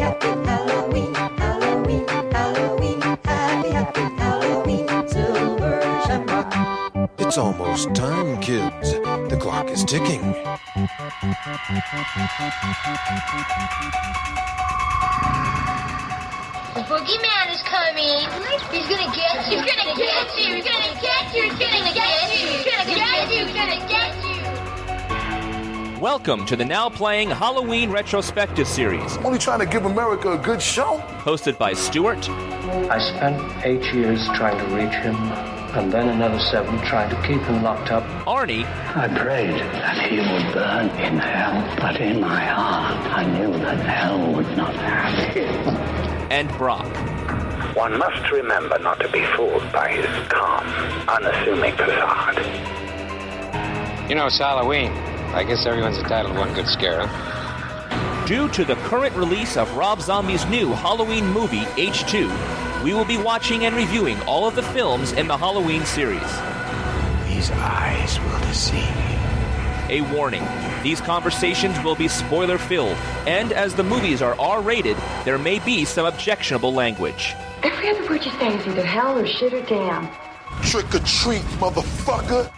happy Halloween, Halloween, Halloween, happy, happy Halloween, Silver Shamrock. It's almost time, kids. The clock is ticking. The boogeyman is coming. He's gonna get you. He's gonna get you. He's gonna get you. He's gonna get you. He's gonna get you. He's gonna get you. Welcome to the now playing Halloween retrospective series, I'm only trying to give America a good show. hosted by Stuart, I spent 8 years trying to reach him, and then another 7 trying to keep him locked up. Arnie, I prayed that he would burn in hell, but in my heart I knew that hell would not have him. and Brock. One must remember not to be fooled by his calm, unassuming facade. You know, it's Halloween. I guess everyone's entitled to one good scare, huh? Due to the current release of Rob Zombie's new Halloween movie, H2, we will be watching and reviewing all of the films in the Halloween series. These eyes will deceive you. A warning, these conversations will be spoiler-filled, and as the movies are R-rated, there may be some objectionable language. Every other word you say is either hell or shit or damn. Trick or treat, motherfucker.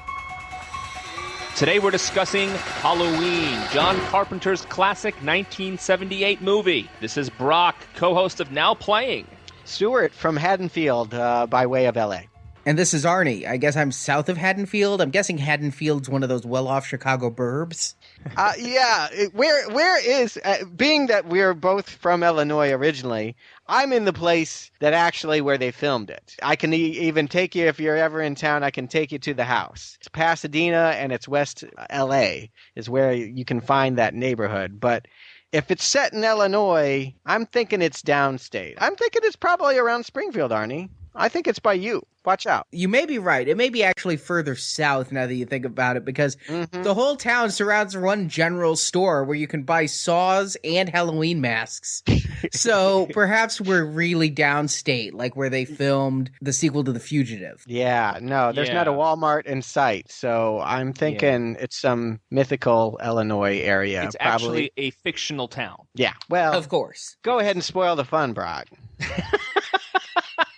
Today we're discussing Halloween, John Carpenter's classic 1978 movie. This is Brock, co-host of Now Playing. Stuart from Haddonfield by way of L.A. And this is Arnie. I guess I'm south of Haddonfield. I'm guessing Haddonfield's one of those well-off Chicago burbs. Yeah, where is, being that we're both from Illinois originally, I'm in the place that actually where they filmed it. I can even take you, if you're ever in town, I can take you to the house. It's Pasadena and it's West L.A. is where you can find that neighborhood. But if it's set in Illinois, I'm thinking it's downstate. I'm thinking it's probably around Springfield, Arnie. I think it's by you. Watch out. You may be right. It may be actually further south now that you think about it, because the whole town surrounds one general store where you can buy saws and Halloween masks. So perhaps we're really downstate, like where they filmed the sequel to The Fugitive. Yeah, no, there's not a Walmart in sight, so I'm thinking it's some mythical Illinois area. It's probably actually a fictional town. Yeah, well, Of course. go ahead and spoil the fun, Brock.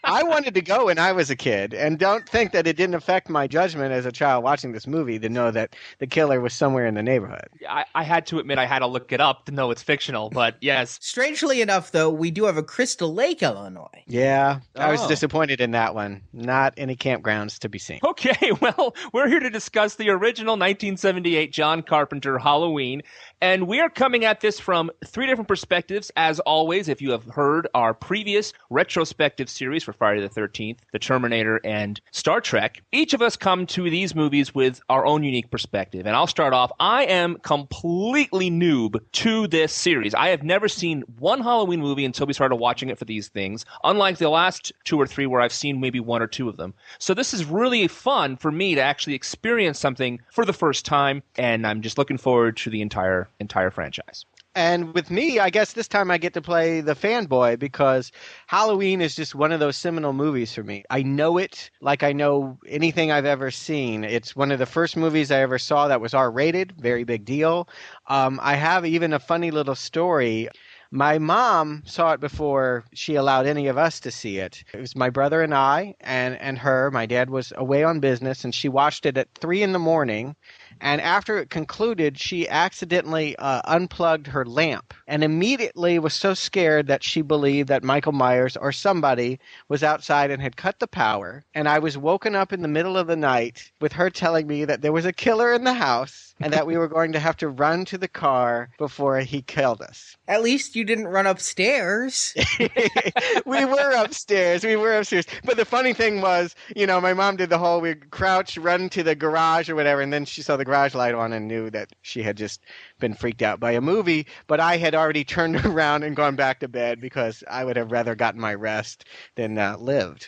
I wanted to go when I was a kid, and don't think that it didn't affect my judgment as a child watching this movie to know that the killer was somewhere in the neighborhood. I had to admit I had to look it up to know it's fictional, but yes. Strangely enough, though, we do have a Crystal Lake, Illinois. Yeah, I was Oh. disappointed in that one. Not any campgrounds to be seen. Okay, well, we're here to discuss the original 1978 John Carpenter Halloween, and we are coming at this from 3 different perspectives. As always, if you have heard our previous retrospective series for Friday the 13th, The Terminator, and Star Trek, each of us come to these movies with our own unique perspective. And I'll start off. I am completely noob to this series. I have never seen one Halloween movie until we started watching it for these things, unlike the last 2 or 3 where I've seen maybe 1 or 2 of them. So this is really fun for me to actually experience something for the first time, and I'm just looking forward to the entire franchise. And with me, I guess this time I get to play the fanboy because Halloween is just one of those seminal movies for me. I know it like I know anything I've ever seen. It's one of the first movies I ever saw that was R-rated. Very big deal. I have even a funny little story. My mom saw it before she allowed any of us to see it. It was my brother and I and her. My dad was away on business, and she watched it at 3 a.m. And after it concluded, she accidentally unplugged her lamp and immediately was so scared that she believed that Michael Myers or somebody was outside and had cut the power. And I was woken up in the middle of the night with her telling me that there was a killer in the house and that we were going to have to run to the car before he killed us. At least you didn't run upstairs. We were upstairs. But the funny thing was, my mom did the whole, we crouch, run to the garage or whatever, and then she saw the garage light on and knew that she had just been freaked out by a movie. But I had already turned around and gone back to bed because I would have rather gotten my rest than lived.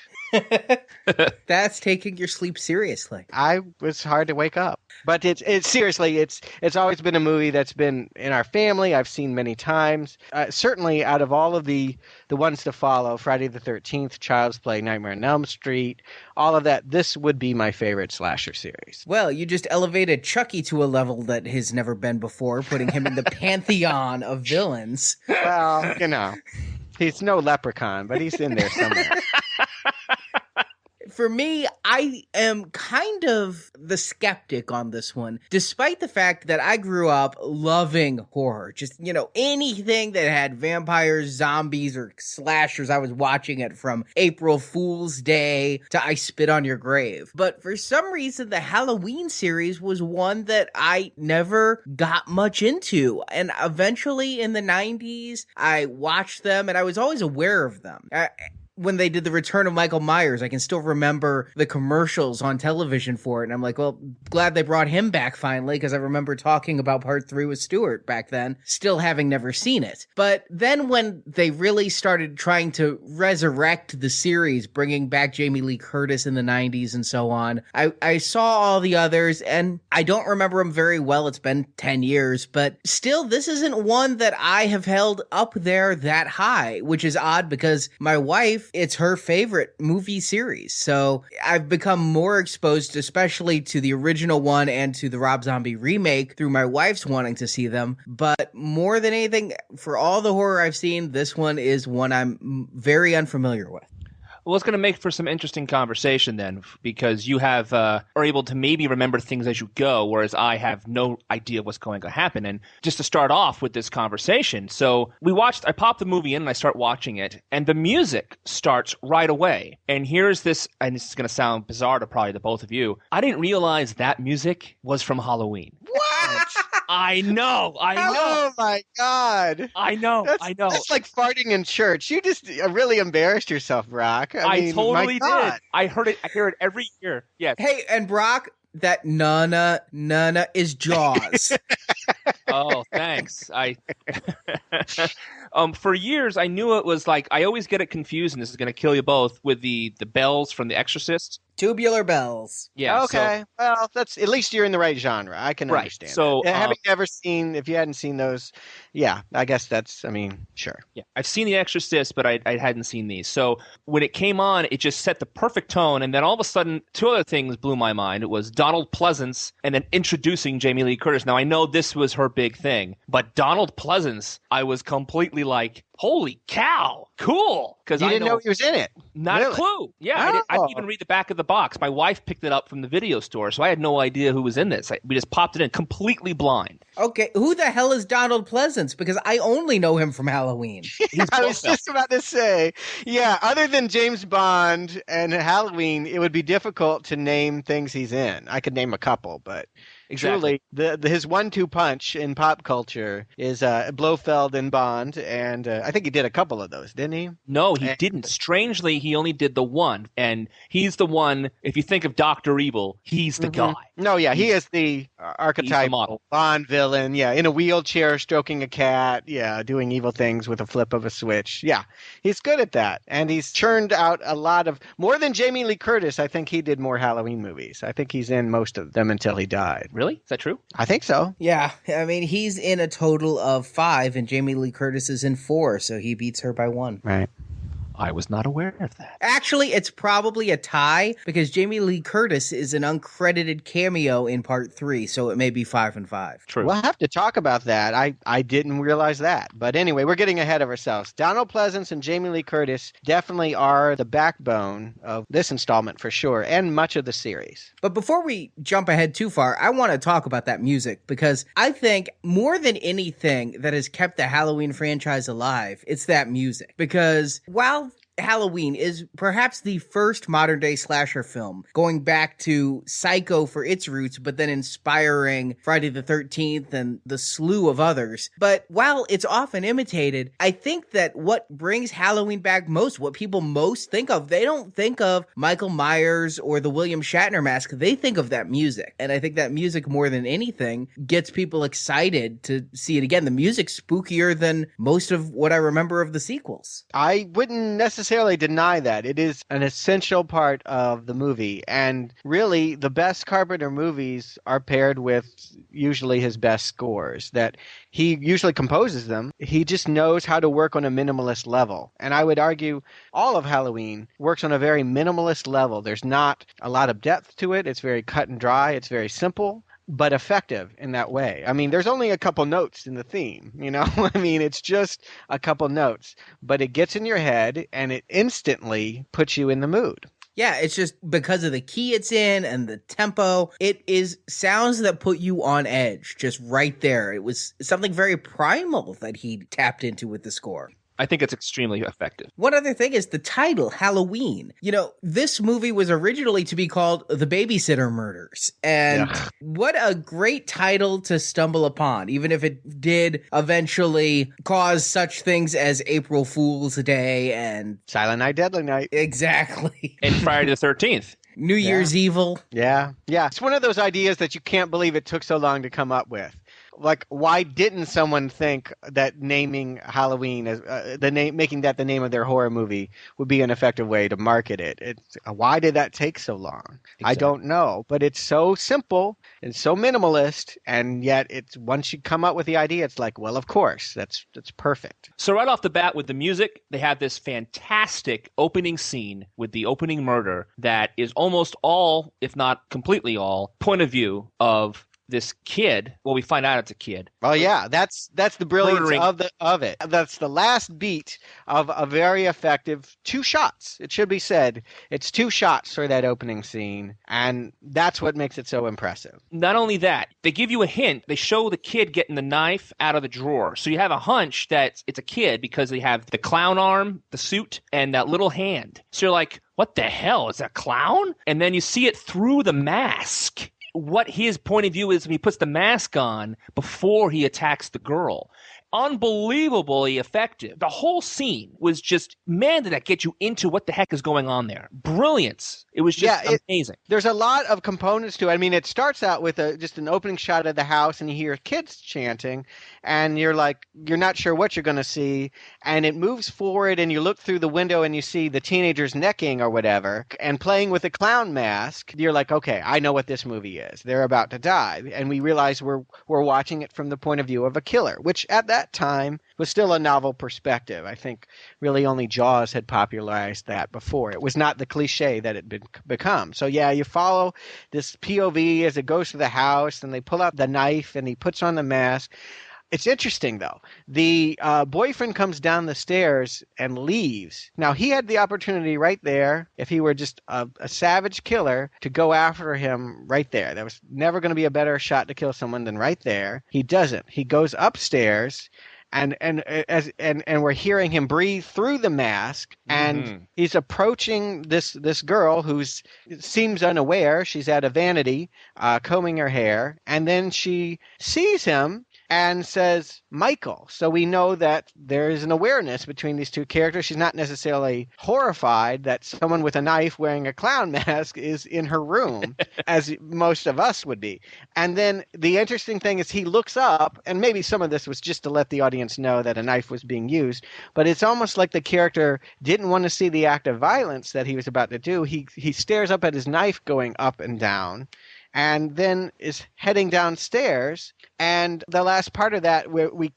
That's taking your sleep seriously. I was hard to wake up. But it's seriously, it's always been a movie that's been in our family. I've seen many times. Certainly out of all of the ones to follow, Friday the 13th, Child's Play, Nightmare on Elm Street, all of that, this would be my favorite slasher series. Well, you just elevated Chucky to a level that has never been before, putting him in the pantheon of villains. Well, he's no leprechaun, but he's in there somewhere. For me, I am kind of the skeptic on this one, despite the fact that I grew up loving horror. Just, anything that had vampires, zombies, or slashers, I was watching it from April Fool's Day to I Spit on Your Grave. But for some reason, the Halloween series was one that I never got much into. And eventually in the 90s, I watched them and I was always aware of them. When they did the Return of Michael Myers, I can still remember the commercials on television for it. And I'm like, well, glad they brought him back finally, because I remember talking about part 3 with Stuart back then, still having never seen it. But then when they really started trying to resurrect the series, bringing back Jamie Lee Curtis in the 90s and so on, I saw all the others, and I don't remember them very well. It's been 10 years, but still, this isn't one that I have held up there that high, which is odd because my wife, it's her favorite movie series. So I've become more exposed, especially to the original one and to the Rob Zombie remake through my wife's wanting to see them. But more than anything, for all the horror I've seen, this one is one I'm very unfamiliar with. Well, it's going to make for some interesting conversation then, because you are able to maybe remember things as you go, whereas I have no idea what's going to happen. And just to start off with this conversation, so I popped the movie in and I start watching it, and the music starts right away. And here's this, and this is going to sound bizarre to probably the both of you. I didn't realize that music was from Halloween. What? I know. Oh my God. I know. That's like farting in church. You just really embarrassed yourself, Brock. I mean, totally did. I hear it every year. Yes. Hey, and Brock, that nana is Jaws. Oh, thanks. For years, I knew it was like, I always get it confused, and this is going to kill you both, with the bells from The Exorcist. Tubular bells. Yeah. Okay. Well, that's at least you're in the right genre. I can understand. So, if you hadn't seen those, yeah, I guess sure. Yeah, I've seen The Exorcist, but I hadn't seen these. So when it came on, it just set the perfect tone, and then all of a sudden, 2 other things blew my mind. It was Donald Pleasance, and then introducing Jamie Lee Curtis. Now I know this was her big thing, but Donald Pleasance, I was completely like, holy cow, cool. Because you didn't know he was in it. Not a clue. Yeah, I didn't even read the back of the box. My wife picked it up from the video store, so I had no idea who was in this. We just popped it in completely blind. Okay, who the hell is Donald Pleasance? Because I only know him from Halloween. I was just about to say, yeah, other than James Bond and Halloween, it would be difficult to name things he's in. I could name a couple, but... Exactly. Truly, his 1-2 punch in pop culture is Blofeld and Bond, and I think he did a couple of those, didn't he? No, he didn't. Strangely, he only did the one, and he's the one. If you think of Dr. Evil, he's the guy. No, yeah, he is the archetype model. Bond villain. Yeah, in a wheelchair, stroking a cat. Yeah, doing evil things with a flip of a switch. Yeah, he's good at that, and he's churned out a lot of more than Jamie Lee Curtis. I think he did more Halloween movies. I think he's in most of them until he died. Really? Is that true? I think so. Yeah. I mean, he's in a total of 5, and Jamie Lee Curtis is in 4, so he beats her by 1. Right. I was not aware of that. Actually, it's probably a tie, because Jamie Lee Curtis is an uncredited cameo in part 3, so it may be 5 and 5. True. We'll have to talk about that. I didn't realize that. But anyway, we're getting ahead of ourselves. Donald Pleasance and Jamie Lee Curtis definitely are the backbone of this installment for sure, and much of the series. But before we jump ahead too far, I want to talk about that music, because I think more than anything that has kept the Halloween franchise alive, it's that music. Because while Halloween is perhaps the first modern day slasher film, going back to Psycho for its roots, but then inspiring Friday the 13th and the slew of others. But while it's often imitated, I think that what brings Halloween back most, what people most think of, they don't think of Michael Myers or the William Shatner mask. They think of that music. And I think that music, more than anything, gets people excited to see it again. The music's spookier than most of what I remember of the sequels. I wouldn't necessarily necessarily deny that. It is an essential part of the movie. And really, the best Carpenter movies are paired with usually his best scores, that he usually composes them. He just knows how to work on a minimalist level. And I would argue all of Halloween works on a very minimalist level. There's not a lot of depth to it. It's very cut and dry. It's very simple, but effective in that way. I mean, there's only a couple notes in the theme, you know? I mean, it's just a couple notes, but it gets in your head and it instantly puts you in the mood. Yeah, it's just because of the key it's in and the tempo. It is sounds that put you on edge, just right there. It was something very primal that he tapped into with the score. I think it's extremely effective. One other thing is the title, Halloween. You know, this movie was originally to be called The Babysitter Murders. And what a great title to stumble upon, even if it did eventually cause such things as April Fool's Day and Silent Night, Deadly Night. Exactly. And Friday the 13th. New Year's Evil. Yeah. It's one of those ideas that you can't believe it took so long to come up with. Like, why didn't someone think that naming Halloween as making that the name of their horror movie would be an effective way to market it? Why did that take so long? Exactly. I don't know, but it's so simple and so minimalist, and yet it's once you come up with the idea, it's like, well, of course, that's perfect. So right off the bat with the music, they have this fantastic opening scene with the opening murder that is almost all, if not completely all, point of view of this kid. Well, we find out it's a kid. Oh yeah, that's the brilliance of it. That's the last beat of a very effective 2 shots. It should be said, it's 2 shots for that opening scene, and that's what makes it so impressive. Not only that, they give you a hint. They show the kid getting the knife out of the drawer, so you have a hunch that it's a kid because they have the clown arm, the suit, and that little hand. So you're like, what the hell? Is that a clown? And then you see it through the mask. What his point of view is when he puts the mask on before he attacks the girl. Unbelievably effective. The whole scene was just, man, did that get you into what the heck is going on there. Brilliance. It was just amazing. There's a lot of components to it. I mean, it starts out with just an opening shot of the house, and you hear kids chanting, and you're like, you're not sure what you're going to see, and it moves forward, and you look through the window, and you see the teenagers necking or whatever, and playing with a clown mask. You're like, okay, I know what this movie is. They're about to die, and we realize we're watching it from the point of view of a killer, which at that time was still a novel perspective. I think really only Jaws had popularized that before. It was not the cliche that it had become. So yeah, you follow this POV as it goes to the house, and they pull out the knife, and he puts on the mask. It's interesting, though. The boyfriend comes down the stairs and leaves. Now, he had the opportunity right there, if he were just a savage killer, to go after him right there. There was never going to be a better shot to kill someone than right there. He doesn't. He goes upstairs, and we're hearing him breathe through the mask, and he's approaching this girl who seems unaware. She's at a vanity, combing her hair, and then she sees him and says, Michael. So we know that there is an awareness between these two characters. She's not necessarily horrified that someone with a knife wearing a clown mask is in her room, as most of us would be. And then the interesting thing is he looks up, and maybe some of this was just to let the audience know that a knife was being used, but it's almost like the character didn't want to see the act of violence that he was about to do. He stares up at his knife going up and down, and then is heading downstairs. And the last part of that, where we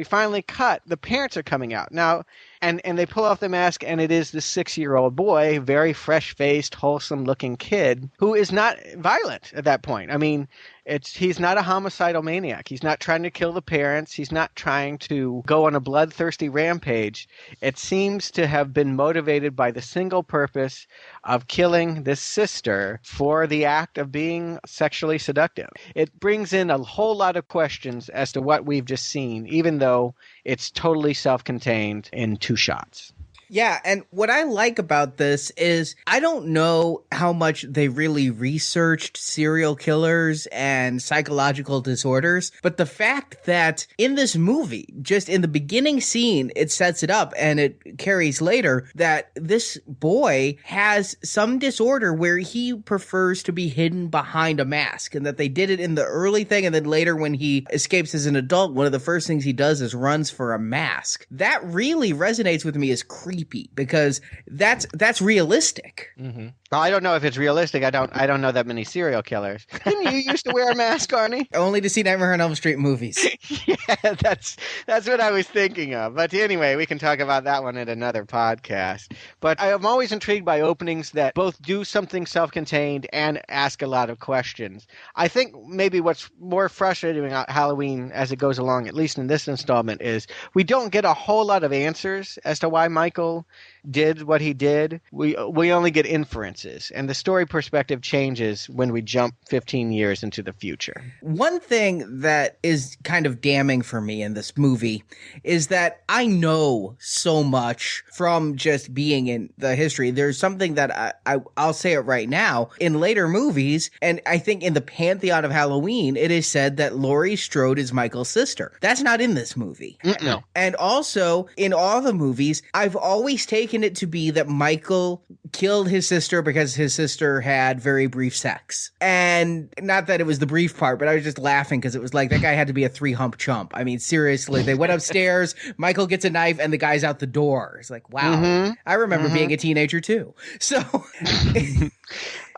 finally cut, the parents are coming out. Now, and they pull off the mask, and it is the 6-year-old boy, very fresh-faced, wholesome-looking kid, who is not violent at that point. I mean, he's not a homicidal maniac. He's not trying to kill the parents. He's not trying to go on a bloodthirsty rampage. It seems to have been motivated by the single purpose of killing this sister for the act of being sexually seductive. It brings in a whole lot of questions as to what we've just seen, even though it's totally self-contained in 2 shots. Yeah, and what I like about this is I don't know how much they really researched serial killers and psychological disorders, but the fact that in this movie, just in the beginning scene, it sets it up and it carries later that this boy has some disorder where he prefers to be hidden behind a mask, and that they did it in the early thing, and then later when he escapes as an adult, one of the first things he does is runs for a mask. That really resonates with me as creepy. creepy because that's realistic. Mm-hmm. Well, I don't know if it's realistic. I don't know that many serial killers. Didn't you used to wear a mask, Arnie? Only to see Nightmare on Elm Street movies. Yeah, that's what I was thinking of. But anyway, we can talk about that one in another podcast. But I am always intrigued by openings that both do something self-contained and ask a lot of questions. I think maybe what's more frustrating about Halloween as it goes along, at least in this installment, is we don't get a whole lot of answers as to why Michael did what he did. We only get inferences, and the story perspective changes when we jump 15 years into the future. One thing that is kind of damning for me in this movie is that I know so much from just being in the history. There's something that I'll say it right now. In later movies, and I think in the pantheon of Halloween, it is said that Laurie Strode is Michael's sister. That's not in this movie. No. And also, in all the movies, I've always taken it to be that Michael killed his sister because his sister had very brief sex. And not that it was the brief part, but I was just laughing because it was like that guy had to be a 3-hump chump. I mean, seriously, they went upstairs, Michael gets a knife, and the guy's out the door. It's like, wow. Mm-hmm. I remember being a teenager too. So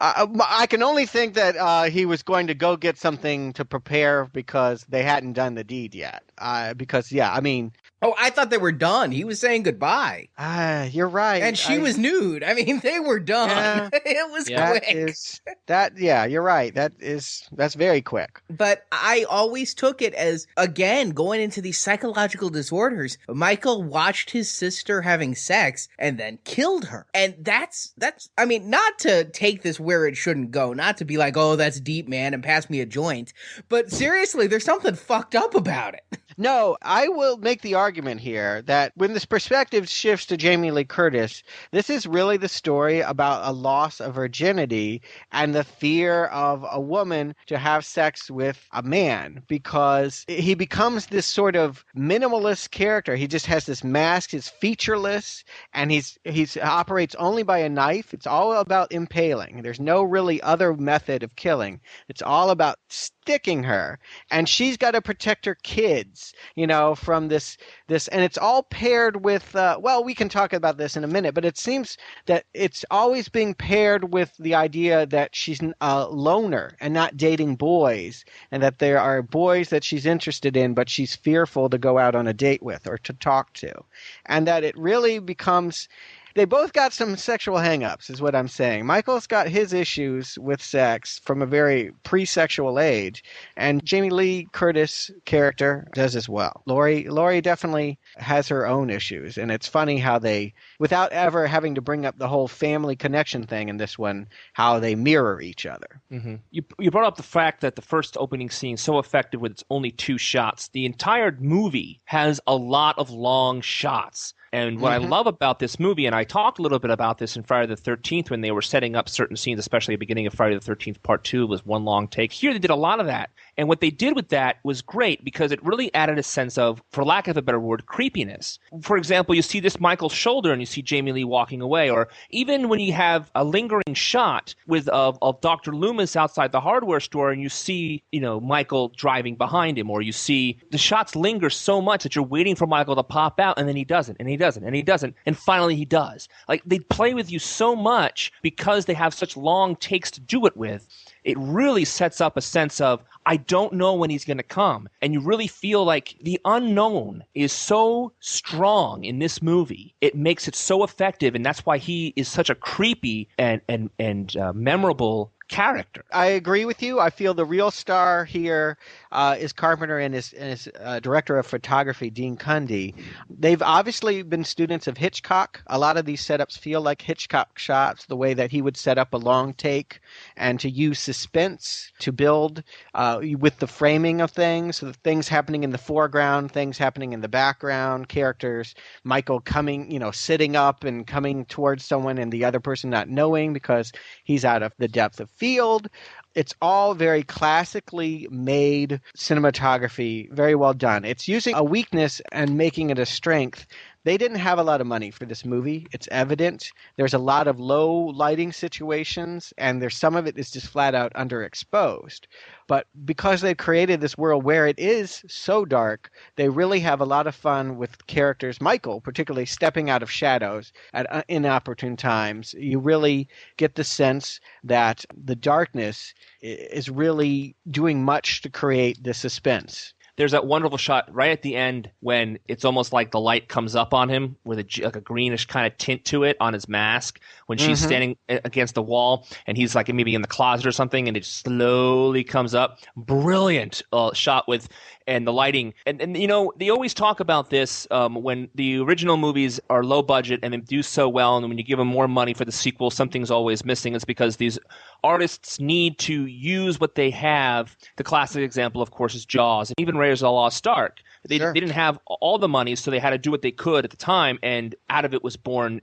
I can only think that he was going to go get something to prepare because they hadn't done the deed yet. Oh, I thought they were done. He was saying goodbye. You're right. And she was nude. I mean, they were done. Yeah, it was quick. You're right. That's very quick. But I always took it as, again, going into these psychological disorders. Michael watched his sister having sex and then killed her. And that's, I mean, not to take this where it shouldn't go, not to be like, oh, that's deep, man, and pass me a joint. But seriously, there's something fucked up about it. No, I will make the argument here that when this perspective shifts to Jamie Lee Curtis, this is really the story about a loss of virginity and the fear of a woman to have sex with a man, because he becomes this sort of minimalist character. He just has this mask, he's featureless, and he's operates only by a knife. It's all about impaling. There's no really other method of killing. It's all about sticking her, and she's got to protect her kids, from this, and it's all paired with, we can talk about this in a minute, but it seems that it's always being paired with the idea that she's a loner and not dating boys, and that there are boys that she's interested in, but she's fearful to go out on a date with or to talk to, and that it really becomes... They both got some sexual hang-ups, is what I'm saying. Michael's got his issues with sex from a very pre-sexual age, and Jamie Lee Curtis' character does as well. Laurie definitely has her own issues, and it's funny how they, without ever having to bring up the whole family connection thing in this one, how they mirror each other. Mm-hmm. You brought up the fact that the first opening scene is so effective with its only 2 shots. The entire movie has a lot of long shots. And what I love about this movie, and I talked a little bit about this in Friday the 13th when they were setting up certain scenes, especially at the beginning of Friday the 13th Part 2 was one long take. Here they did a lot of that. And what they did with that was great because it really added a sense of, for lack of a better word, creepiness. For example, you see this Michael's shoulder and you see Jamie Lee walking away. Or even when you have a lingering shot with of Dr. Loomis outside the hardware store and you see, Michael driving behind him. Or you see the shots linger so much that you're waiting for Michael to pop out and then he doesn't, and he doesn't, and he doesn't. And finally he does. Like, they play with you so much because they have such long takes to do it with. It really sets up a sense of, I don't know when he's going to come. And you really feel like the unknown is so strong in this movie. It makes it so effective. And that's why he is such a creepy and memorable character. I agree with you. I feel the real star here is Carpenter and his director of photography, Dean Cundy. They've obviously been students of Hitchcock. A lot of these setups feel like Hitchcock shots, the way that he would set up a long take and to use suspense to build with the framing of things, so the things happening in the foreground, things happening in the background, characters, Michael coming, sitting up and coming towards someone and the other person not knowing because he's out of the depth of field. It's all very classically made cinematography, very well done. It's using a weakness and making it a strength They didn't have a lot of money for this movie. It's evident. There's a lot of low lighting situations, and there's some of it is just flat out underexposed. But because they've created this world where it is so dark, they really have a lot of fun with characters, Michael particularly, stepping out of shadows at inopportune times. You really get the sense that the darkness is really doing much to create the suspense. There's that wonderful shot right at the end when it's almost like the light comes up on him with like a greenish kind of tint to it on his mask when she's standing against the wall and he's like maybe in the closet or something, and it slowly comes up. Brilliant shot with and the lighting. And you know, they always talk about this when the original movies are low budget and they do so well, and when you give them more money for the sequel, something's always missing. It's because these artists need to use what they have. The classic example, of course, is Jaws, and even Raiders of the Lost Ark. They didn't have all the money, so they had to do what they could at the time, and out of it was born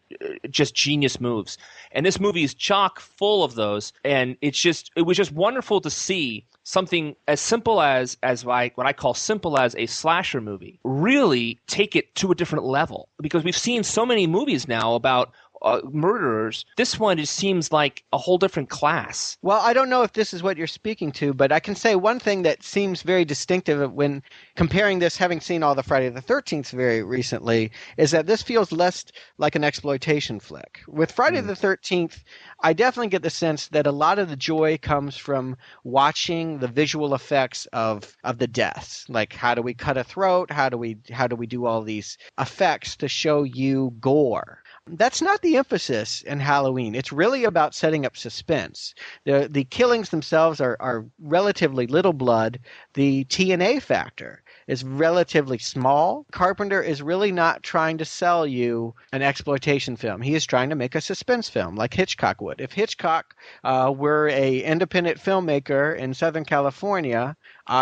just genius moves. And this movie is chock full of those, and it was just wonderful to see something as simple as what I call simple as a slasher movie really take it to a different level, because we've seen so many movies now about murderers. This one just seems like a whole different class. Well, I don't know if this is what you're speaking to, but I can say one thing that seems very distinctive when comparing this, having seen all the Friday the 13th very recently, is that this feels less like an exploitation flick. With Friday the 13th, I definitely get the sense that a lot of the joy comes from watching the visual effects of the deaths. Like, how do we cut a throat? How do we do all these effects to show you gore? That's not the emphasis in Halloween. It's really about setting up suspense. The killings themselves are relatively little blood. The TNA factor is relatively small. Carpenter is really not trying to sell you an exploitation film. He is trying to make a suspense film like Hitchcock would. If Hitchcock were an independent filmmaker in Southern California,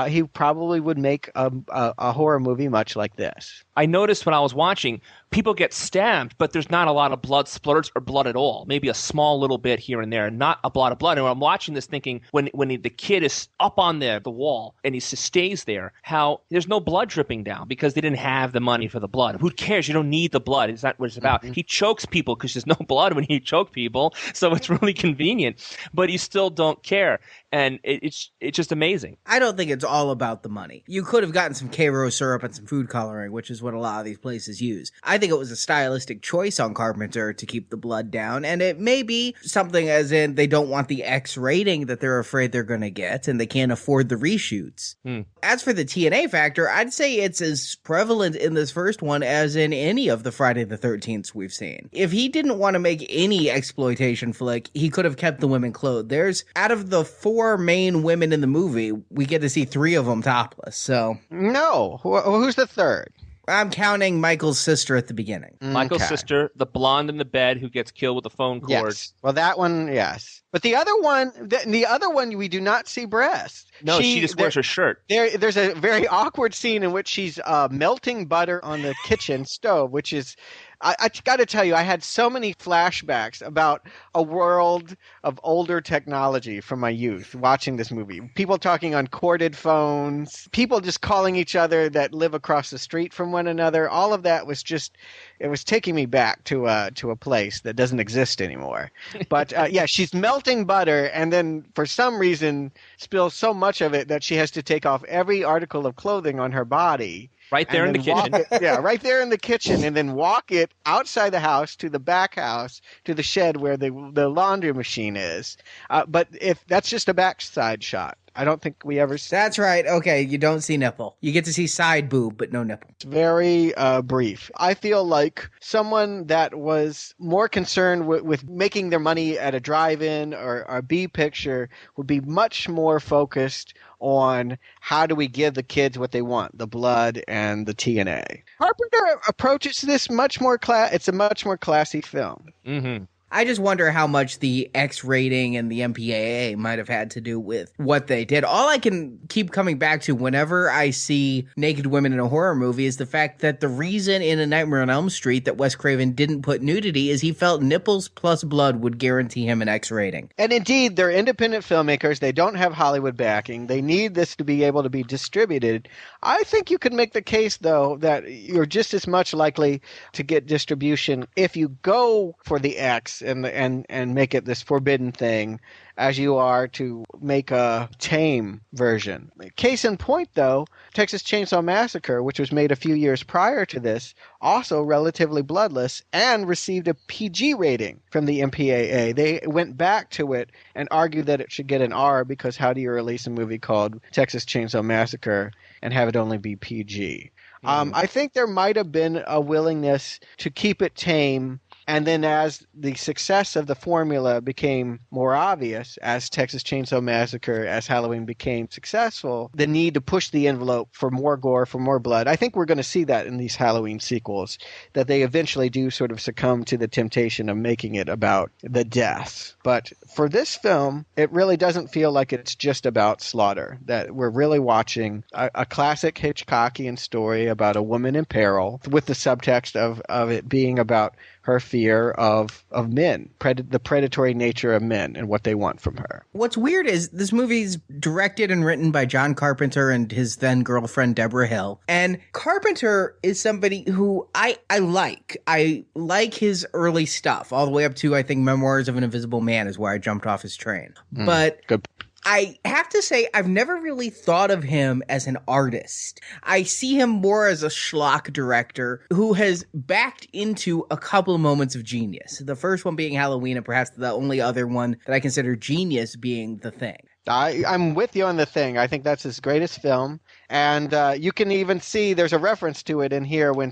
he probably would make a horror movie much like this. I noticed when I was watching, people get stabbed, but there's not a lot of blood splurts or blood at all. Maybe a small little bit here and there, not a lot of blood. And when I'm watching this thinking, when the kid is up on the wall and he just stays there, how there's no blood dripping down because they didn't have the money for the blood. Who cares? You don't need the blood. It's not what it's about. He chokes people because there's no blood when he choke people, so it's really convenient. But you still don't care. And it's just amazing. I don't think it's all about the money. You could have gotten some K-Ro syrup and some food coloring, which is what a lot of these places use. I think it was a stylistic choice on Carpenter to keep the blood down, and it may be something as in they don't want the X rating that they're afraid they're going to get, and they can't afford the reshoots. As for the TNA factor, I'd say it's as prevalent in this first one as in any of the Friday the 13th we've seen. If he didn't want to make any exploitation flick, he could have kept the women clothed. There's, out of the 4 main women in the movie, we get to see 3 of them topless, so... No. Who's the third? I'm counting Michael's sister at the beginning. Michael's sister, the blonde in the bed who gets killed with a phone cord. Yes. Well, that one, yes. But the other one, we do not see breasts. No, she just wears her shirt. There's a very awkward scene in which she's melting butter on the kitchen stove, which is... I got to tell you, I had so many flashbacks about a world of older technology from my youth watching this movie. People talking on corded phones, people just calling each other that live across the street from one another. All of that was just, it was taking me back to a place that doesn't exist anymore. But yeah, she's melting butter and then for some reason spills so much of it that she has to take off every article of clothing on her body. Right there in the kitchen. Right there in the kitchen, and then walk it outside the house to the back house to the shed where the laundry machine is. But if that's just a backside shot, I don't think we ever see. That's right. Okay, you don't see nipple. You get to see side boob, but no nipple. It's very brief. I feel like someone that was more concerned with making their money at a drive-in or a B picture would be much more focused on how do we give the kids what they want, the blood and the TNA. Carpenter approaches this much more it's a much more classy film. Mm-hmm. I just wonder how much the X rating and the MPAA might have had to do with what they did. All I can keep coming back to whenever I see naked women in a horror movie is the fact that the reason in A Nightmare on Elm Street that Wes Craven didn't put nudity is he felt nipples plus blood would guarantee him an X rating. And indeed, they're independent filmmakers. They don't have Hollywood backing. They need this to be able to be distributed. I think you could make the case, though, that you're just as much likely to get distribution if you go for the X and make it this forbidden thing as you are to make a tame version. Case in point, though, Texas Chainsaw Massacre, which was made a few years prior to this, also relatively bloodless and received a PG rating from the MPAA. They went back to it and argued that it should get an R because how do you release a movie called Texas Chainsaw Massacre and have it only be PG? I think there might have been a willingness to keep it tame. And then as the success of the formula became more obvious, as Texas Chainsaw Massacre, as Halloween became successful, the need to push the envelope for more gore, for more blood. I think we're going to see that in these Halloween sequels, that they eventually do sort of succumb to the temptation of making it about the death. But for this film, it really doesn't feel like it's just about slaughter, that we're really watching a classic Hitchcockian story about a woman in peril with the subtext of it being about her fear of men, the predatory nature of men and what they want from her. What's weird is this movie's directed and written by John Carpenter and his then girlfriend Deborah Hill. And Carpenter is somebody who I like. I like his early stuff, all the way up to, I think, Memoirs of an Invisible Man is where I jumped off his train. But good. I have to say, I've never really thought of him as an artist. I see him more as a schlock director who has backed into a couple of moments of genius. The first one being Halloween, and perhaps the only other one that I consider genius being The Thing. I'm with you on The Thing. I think that's his greatest film. And you can even see there's a reference to it in here when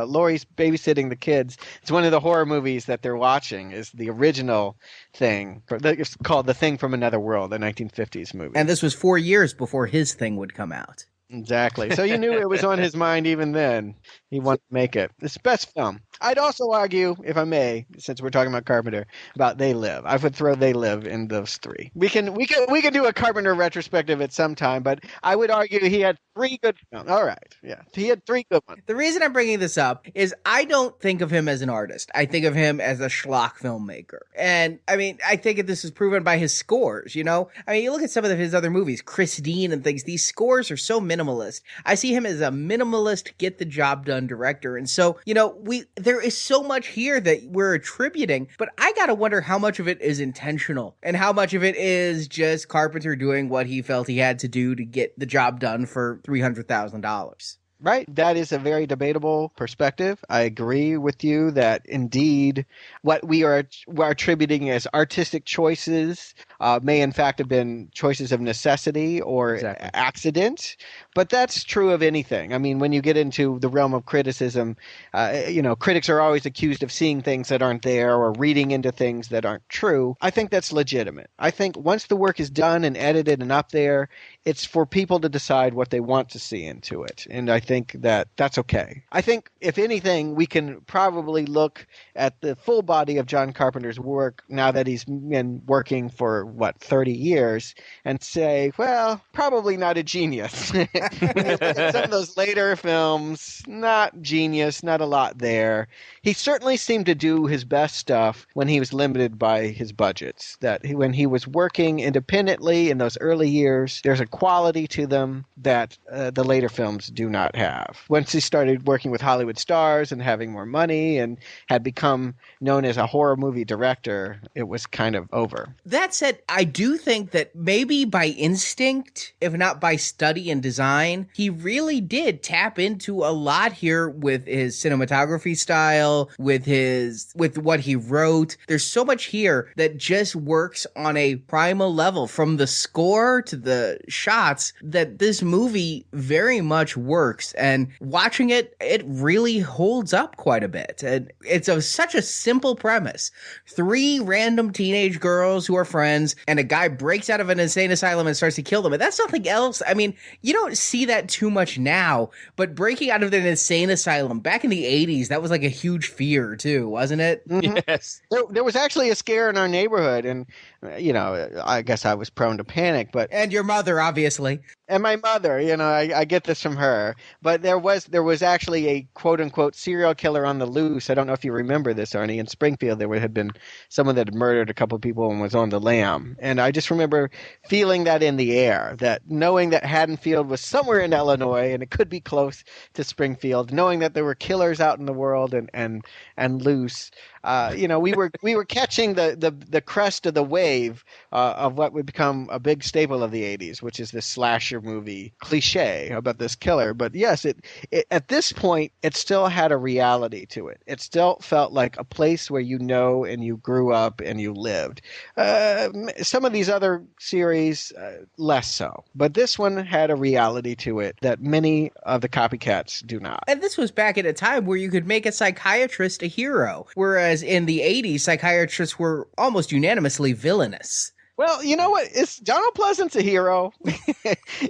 Laurie's babysitting the kids. It's one of the horror movies that they're watching is the original Thing. It's called The Thing from Another World, the 1950s movie. And this was 4 years before his Thing would come out. Exactly. So you knew it was on his mind even then. He wanted to make it. It's best film. I'd also argue, if I may, since we're talking about Carpenter, about They Live. I would throw They Live in those three. We can do a Carpenter retrospective at some time, but I would argue he had 3 good films. All right. Yeah. He had 3 good ones. The reason I'm bringing this up is I don't think of him as an artist. I think of him as a schlock filmmaker. And I mean, I think this is proven by his scores, you know? I mean, you look at some of his other movies, Christine and things, these scores are so minimalist. I see him as a minimalist, get the job done director. And so, you know, there is so much here that we're attributing, but I gotta wonder how much of it is intentional and how much of it is just Carpenter doing what he felt he had to do to get the job done for $300,000. Right. That is a very debatable perspective. I agree with you that indeed what we're attributing as artistic choices may in fact have been choices of necessity or accident. But that's true of anything. I mean, when you get into the realm of criticism, critics are always accused of seeing things that aren't there or reading into things that aren't true. I think that's legitimate. I think once the work is done and edited and up there, it's for people to decide what they want to see into it. And I think that's okay. I think, if anything, we can probably look at the full body of John Carpenter's work now that he's been working for, 30 years and say, well, probably not a genius. When you look at some of those later films, not genius, not a lot there. He certainly seemed to do his best stuff when he was limited by his budgets. When he was working independently in those early years, there's a quality to them that the later films do not have. Once he started working with Hollywood stars and having more money and had become known as a horror movie director, it was kind of over. That said, I do think that maybe by instinct, if not by study and design, he really did tap into a lot here with his cinematography style, with what he wrote. There's so much here that just works on a primal level, from the score to the shots that this movie very much works. And watching it, it really holds up quite a bit. And it's such a simple premise. 3 random teenage girls who are friends, and a guy breaks out of an insane asylum and starts to kill them. And that's nothing else. I mean, you don't see that too much now, but breaking out of an insane asylum back in the 80s, that was like a huge fear too, wasn't it? Mm-hmm. Yes. There was actually a scare in our neighborhood, and I guess I was prone to panic, but and your mother, obviously, and my mother, I get this from her. But there was actually a quote unquote serial killer on the loose. I don't know if you remember this, Arnie. In Springfield, there had been someone that had murdered a couple of people and was on the lam, and I just remember feeling that in the air, that knowing that Haddonfield was somewhere in Illinois and it could be close to Springfield, knowing that there were killers out in the world and loose. We were catching the crest of the wave of what would become a big staple of the 80s, which is this slasher movie cliche about this killer. But yes, it at this point, it still had a reality to it. It still felt like a place where and you grew up and you lived. Some of these other series, less so. But this one had a reality to it that many of the copycats do not. And this was back at a time where you could make a psychiatrist a hero, whereas in the 80s, psychiatrists were almost unanimously villainous. Well, you know what? Donald Pleasant's a hero.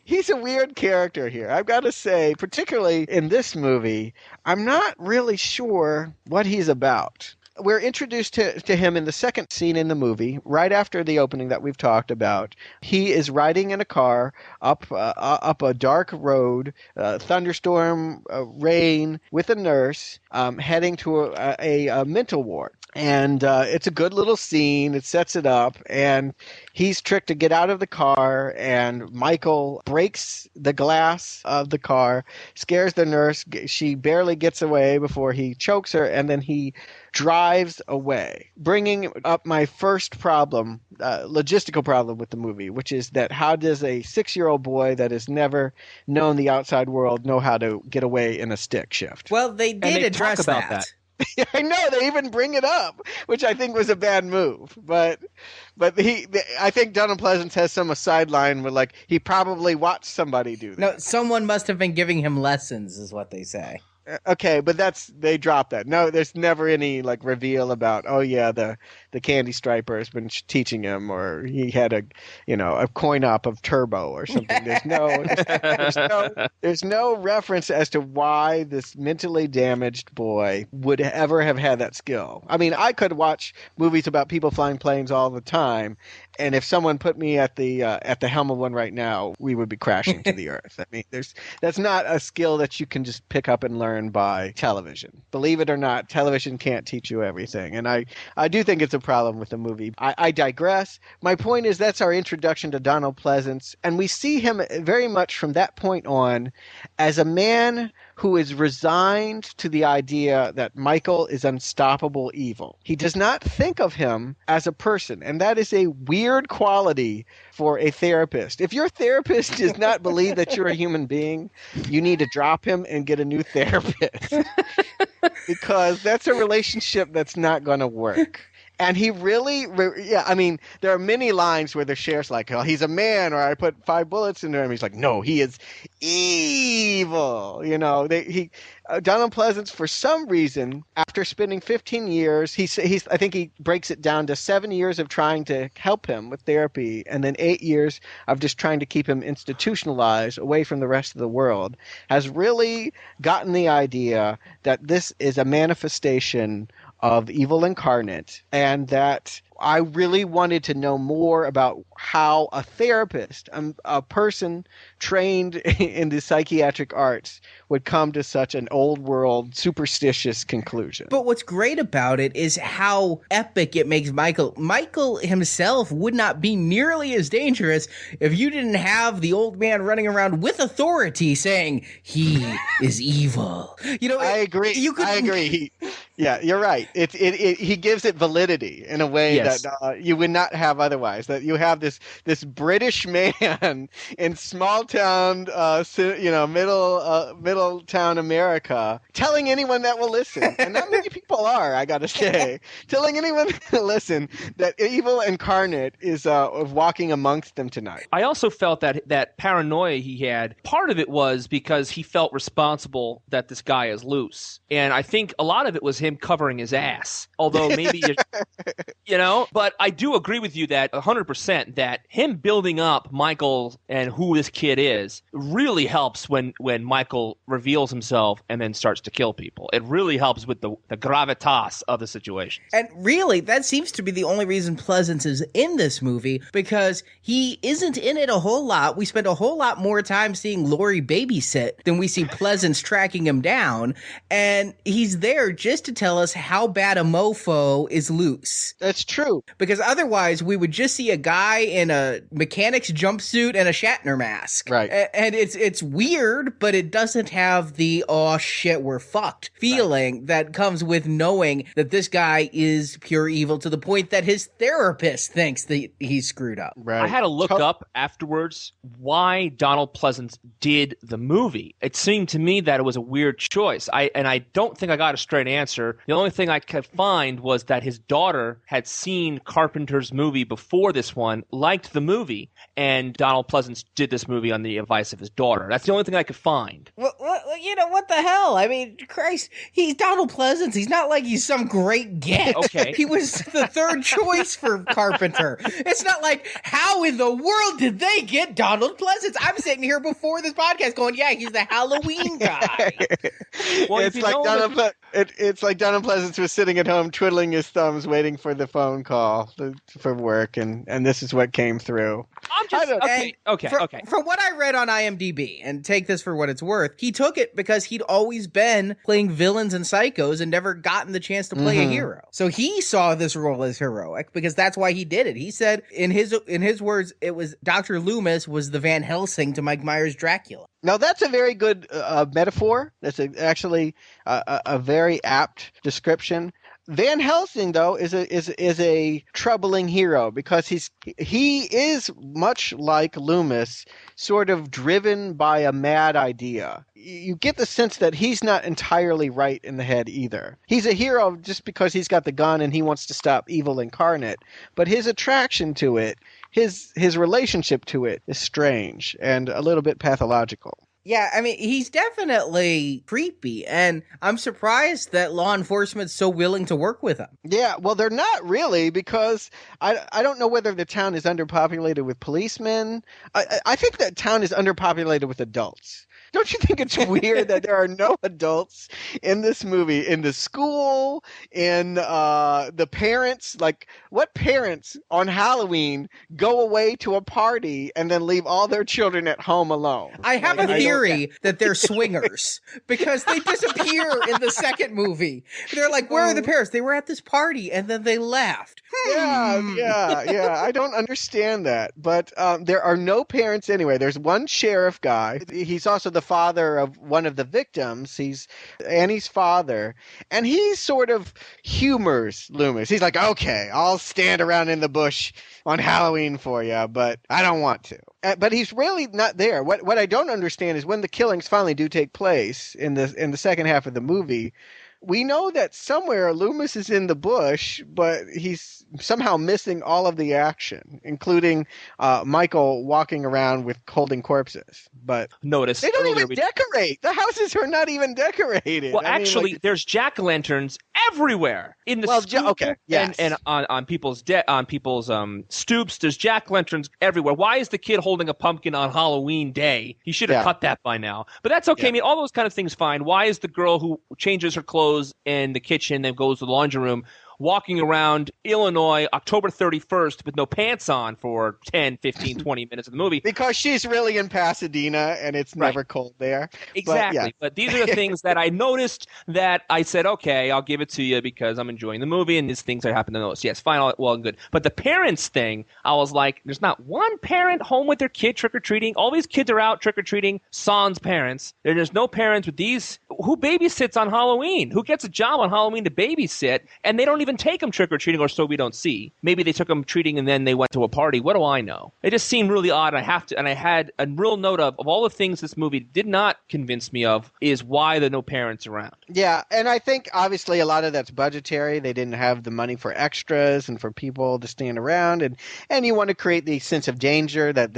He's a weird character here. I've got to say, particularly in this movie, I'm not really sure what he's about. We're introduced to him in the second scene in the movie, right after the opening that we've talked about. He is riding in a car up a dark road, thunderstorm, rain, with a nurse, heading to a mental ward. And it's a good little scene. It sets it up, and he's tricked to get out of the car, and Michael breaks the glass of the car, scares the nurse. She barely gets away before he chokes her, and then he drives away, bringing up my first problem, logistical problem with the movie, which is that how does a 6-year-old boy that has never known the outside world know how to get away in a stick shift? Well, they did address that. I know, they even bring it up, which I think was a bad move. But I think Donald Pleasance has some sideline where, like, he probably watched somebody do that. No, someone must have been giving him lessons, is what they say. Okay, but they dropped that. No, there's never any reveal about, oh yeah, the candy striper has been teaching him, or he had a coin op of Turbo or something. There's no reference as to why this mentally damaged boy would ever have had that skill. I mean, I could watch movies about people flying planes all the time, and if someone put me at the helm of one right now, we would be crashing to the earth. I mean, that's not a skill that you can just pick up and learn by television. Believe it or not, television can't teach you everything. And I do think it's a problem with the movie. I digress. My point is that's our introduction to Donald Pleasance, and we see him very much from that point on as a man who is resigned to the idea that Michael is unstoppable evil. He does not think of him as a person, and that is a weird quality for a therapist. If your therapist does not believe that you're a human being, you need to drop him and get a new therapist. Because that's a relationship that's not going to work. And he really, I mean, there are many lines where the sheriff's like, oh, he's a man, or I put 5 bullets into him. He's like, no, he is evil. Donald Pleasance, for some reason, after spending 15 years, I think he breaks it down to 7 years of trying to help him with therapy, and then 8 years of just trying to keep him institutionalized away from the rest of the world, has really gotten the idea that this is a manifestation of evil incarnate, and that I really wanted to know more about how a therapist, a person trained in the psychiatric arts, would come to such an old world superstitious conclusion. But what's great about it is how epic it makes Michael. Michael himself would not be nearly as dangerous if you didn't have the old man running around with authority saying he is evil. I agree. I agree. Yeah, you're right. He gives it validity in a way Yes. that you would not have otherwise. That you have this British man in small town, middle town America, telling anyone that will listen, and not many people are. I got to say, telling anyone that will listen that evil incarnate is walking amongst them tonight. I also felt that paranoia he had, part of it was because he felt responsible that this guy is loose. And I think a lot of it was him covering his ass. Although maybe, but I do agree with you that 100% that him building up Michael and who this kid is really helps when Michael reveals himself and then starts to kill people. It really helps with the gravitas of the situation. And really, that seems to be the only reason Pleasance is in this movie, because he isn't in it a whole lot. We spend a whole lot more time seeing Laurie babysit than we see Pleasance tracking him down. And he's there just to tell us how bad a mofo is loose. That's true. Because otherwise, we would just see a guy in a mechanic's jumpsuit and a Shatner mask. Right. And it's weird, but it doesn't have the, oh shit, we're fucked feeling that comes with knowing that this guy is pure evil, to the point that his therapist thinks that he's screwed up. Right. I had to look up afterwards why Donald Pleasance did the movie. It seemed to me that it was a weird choice. I don't think I got a straight answer. The only thing I could find was that his daughter had seen Carpenter's movie before this one, liked the movie, and Donald Pleasance did this movie on the advice of his daughter. That's the only thing I could find. Well, what the hell? I mean, Christ, he's Donald Pleasance. He's not like he's some great get. Okay. He was the third choice for Carpenter. It's not like, how in the world did they get Donald Pleasance? I'm sitting here before this podcast going, yeah, he's the Halloween guy. Well, it's like Donald Pleasance was sitting at home twiddling his thumbs waiting for the phone call for work, and this is what came through. Okay. From what I read on IMDb, and take this for what it's worth, he took it because he'd always been playing villains and psychos and never gotten the chance to play a hero. So he saw this role as heroic because that's why he did it. He said, in his words, it was Dr. Loomis was the Van Helsing to Mike Myers' Dracula. Now, that's a very good metaphor. That's actually a very apt description. Van Helsing, though, is a troubling hero because he is much like Loomis, sort of driven by a mad idea. You get the sense that he's not entirely right in the head either. He's a hero just because he's got the gun and he wants to stop evil incarnate, but his attraction to it, his relationship to it, is strange and a little bit pathological. Yeah, I mean, he's definitely creepy, and I'm surprised that law enforcement's so willing to work with him. Yeah, well, they're not really, because I don't know whether the town is underpopulated with policemen. I think that town is underpopulated with adults. Don't you think it's weird that there are no adults in this movie, in the school, in the parents? Like, what parents on Halloween go away to a party and then leave all their children at home alone? I have a theory that they're swingers because they disappear in the second movie. They're like, where are the parents? They were at this party and then they left. Yeah. I don't understand that. But there are no parents anyway. There's one sheriff guy. He's also the father of one of the victims. He's Annie's father. And he sort of humors Loomis. He's like, okay, I'll stand around in the bush on Halloween for you, but I don't want to. But he's really not there. What I don't understand is when the killings finally do take place in the second half of the movie, we know that somewhere Loomis is in the bush, but he's somehow missing all of the action, including Michael walking around with holding corpses. But notice they don't even decorate. The houses are not even decorated. Well, there's jack-o'-lanterns everywhere in the school. Okay, yes. and on people's stoops. There's jack-o'-lanterns everywhere. Why is the kid holding a pumpkin on Halloween Day? He should have cut that by now. But that's okay. Yeah. I mean, all those kind of things fine. Why is the girl who changes her clothes in the kitchen and goes to the laundry room, walking around Illinois October 31st with no pants on for 10, 15, 20 minutes of the movie. Because she's really in Pasadena and it's never cold there. Exactly. But these are the things that I noticed that I said, okay, I'll give it to you because I'm enjoying the movie and these things I happen to notice. Yes, fine, all well and good. But the parents thing, I was like, there's not one parent home with their kid trick-or-treating. All these kids are out trick-or-treating sans parents. There's no parents with these. Who babysits on Halloween? Who gets a job on Halloween to babysit? And they don't even take them trick-or-treating, or so we don't see. Maybe they took them treating and then they went to a party. What do I know? It just seemed really odd. I had a real note of all the things this movie did not convince me of is why there are no parents around. Yeah, and I think obviously a lot of that's budgetary. They didn't have the money for extras and for people to stand around, and you want to create the sense of danger that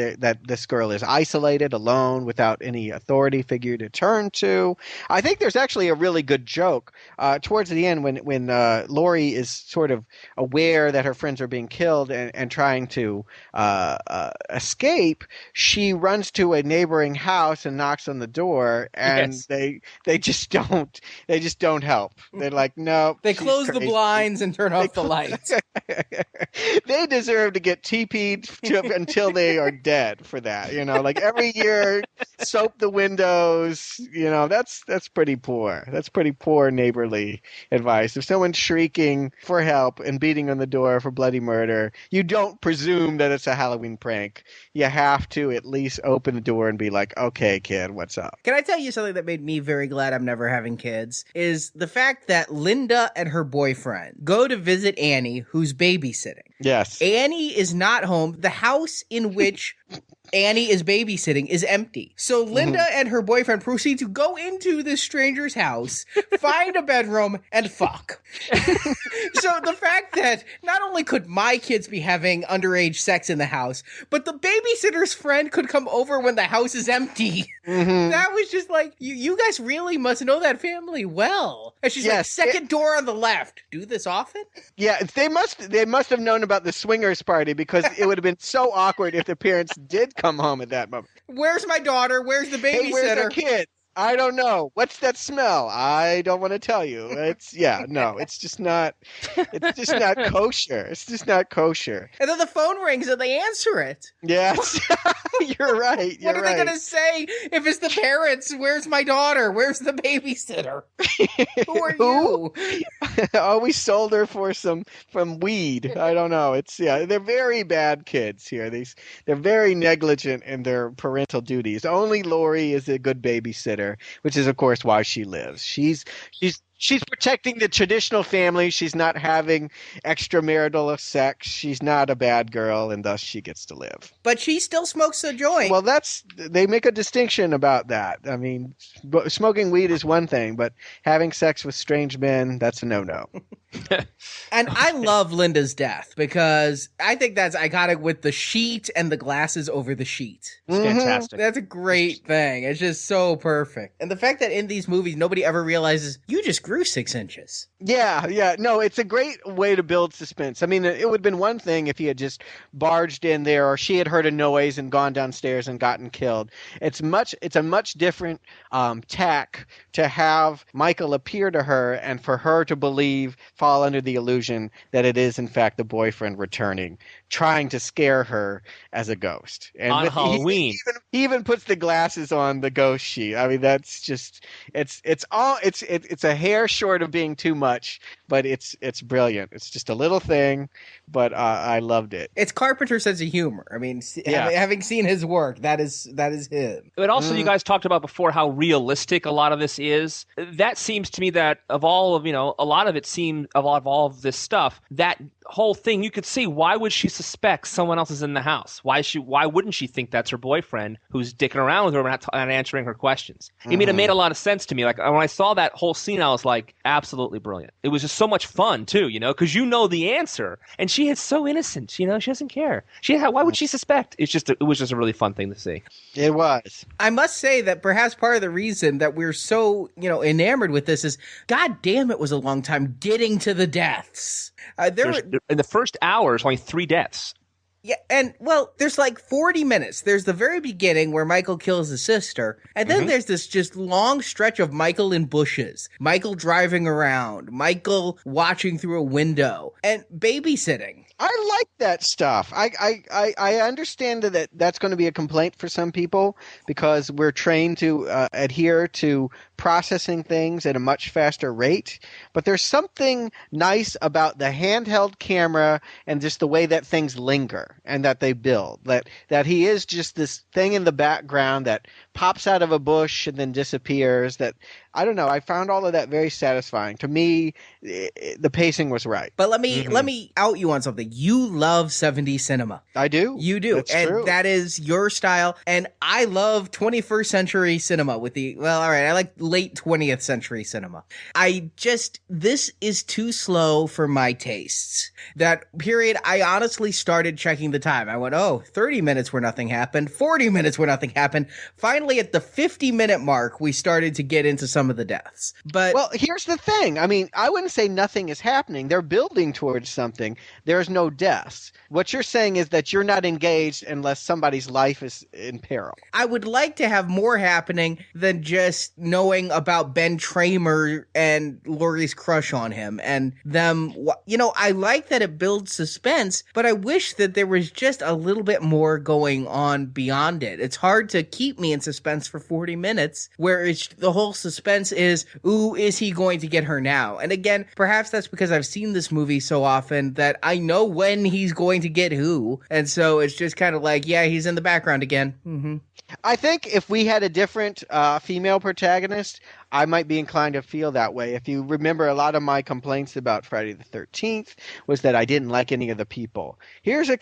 this girl is isolated, alone, without any authority figure to turn to. I think there's actually a really good joke towards the end when Laurie is sort of aware that her friends are being killed and trying to escape. She runs to a neighboring house and knocks on the door, and they just don't help. They're like, no. They close the blinds and turn off the lights. They deserve to get TP'd until they are dead for that. Like every year, soap the windows. That's pretty poor. That's pretty poor neighborly advice. If someone's shrieking for help and beating on the door for bloody murder, you don't presume that it's a Halloween prank. You have to at least open the door and be like, okay, kid, what's up? Can I tell you something that made me very glad I'm never having kids? Is the fact that Linda and her boyfriend go to visit Annie, who's babysitting. Yes. Annie is not home. The house in which Annie is babysitting is empty. So Linda and her boyfriend proceed to go into this stranger's house, find a bedroom, and fuck. So the fact that not only could my kids be having underage sex in the house, but the babysitter's friend could come over when the house is empty. That was just like, you guys really must know that family well. And she's like, second door on the left. Do this often? Yeah, they must have known about the swingers party, because it would have been so awkward if the parents did come home at that moment. Where's my daughter? Where's the babysitter? Hey, where's our kid? I don't know. What's that smell? I don't want to tell you. It's just not kosher. It's just not kosher. And then the phone rings and they answer it. Yes. You're right. What are they going to say if it's the parents? Where's my daughter? Where's the babysitter? Who are you? Oh, we sold her for some weed. I don't know. They're very bad kids here. They're very negligent in their parental duties. Only Laurie is a good babysitter, which is, of course, why she lives. She's protecting the traditional family. She's not having extramarital sex. She's not a bad girl, and thus she gets to live. But she still smokes a joint. Well, they make a distinction about that. I mean, smoking weed is one thing, but having sex with strange men, that's a no-no. And I love Linda's death because I think that's iconic with the sheet and the glasses over the sheet. It's fantastic. That's a great thing. It's just so perfect. And the fact that in these movies, nobody ever realizes you just grew 6 inches. Yeah. No, it's a great way to build suspense. I mean, it would have been one thing if he had just barged in there, or she had heard a noise and gone downstairs and gotten killed. It's a much different tack to have Michael appear to her and for her to fall under the illusion that it is in fact the boyfriend returning, trying to scare her as a ghost. And on Halloween. He even puts the glasses on the ghost sheet. I mean, that's just it's a hair short of being too much, but it's brilliant. It's just a little thing, but I loved it. It's Carpenter's sense of humor. I mean, having seen his work, that is him. But also, you guys talked about before how realistic a lot of this is. That seems to me that of all of a lot of it seemed of all of this stuff, that whole thing, you could see why would she suspect someone else is in the house? Why wouldn't she think that's her boyfriend who's dicking around with her and not answering her questions? It made a lot of sense to me. Like when I saw that whole scene, I was like, absolutely brilliant. It was just so much fun too, because the answer, and she is so innocent. She doesn't care. Why would she suspect? It was just a really fun thing to see. It was. I must say that perhaps part of the reason that we're so enamored with this is, God damn, it was a long time getting to the deaths. In the first hour, there's only 3 deaths. Yeah, and well, there's like 40 minutes. There's the very beginning where Michael kills his sister, and then there's this just long stretch of Michael in bushes, Michael driving around, Michael watching through a window, and babysitting. I like that stuff. I understand that that's going to be a complaint for some people because we're trained to adhere to processing things at a much faster rate. But there's something nice about the handheld camera and just the way that things linger and that they build. That he is just this thing in the background that pops out of a bush and then disappears. That I don't know. I found all of that very satisfying. To me, the pacing was right. But let me out you on something. You love 70s cinema. I do. You do. That's and true. That is your style. And I love 21st century cinema all right, I like late 20th century cinema. This is too slow for my tastes. That period, I honestly started checking the time. I went, 30 minutes where nothing happened, 40 minutes where nothing happened. Finally, at the 50-minute mark, we started to get into some of the deaths. But well, here's the thing. I mean, I wouldn't say nothing is happening. They're building towards something. There's no deaths. What you're saying is that you're not engaged unless somebody's life is in peril. I would like to have more happening than just knowing about Ben Tramer and Laurie's crush on him and them. I like that it builds suspense, but I wish that there was just a little bit more going on beyond it. It's hard to keep me in suspense for 40 minutes where the whole suspense is, ooh, is he going to get her now? And again, perhaps that's because I've seen this movie so often that I know when he's going to get who. And so it's just kind of like, yeah, he's in the background again. Mm-hmm. I think if we had a different female protagonist, I might be inclined to feel that way. If you remember, a lot of my complaints about Friday the 13th was that I didn't like any of the people. Here's a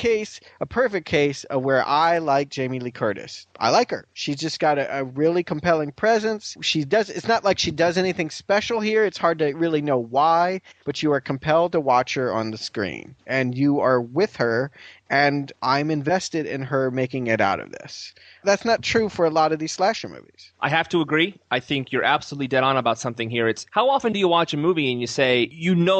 perfect case of where I like Jamie Lee Curtis. I like her. She's just got a really compelling presence. It's not like she does anything special here. It's hard to really know why, but you are compelled to watch her on the screen. And you are with her, and I'm invested in her making it out of this. That's not true for a lot of these slasher movies. I have to agree. I think you're absolutely dead on about something here. It's how often do you watch a movie and you say,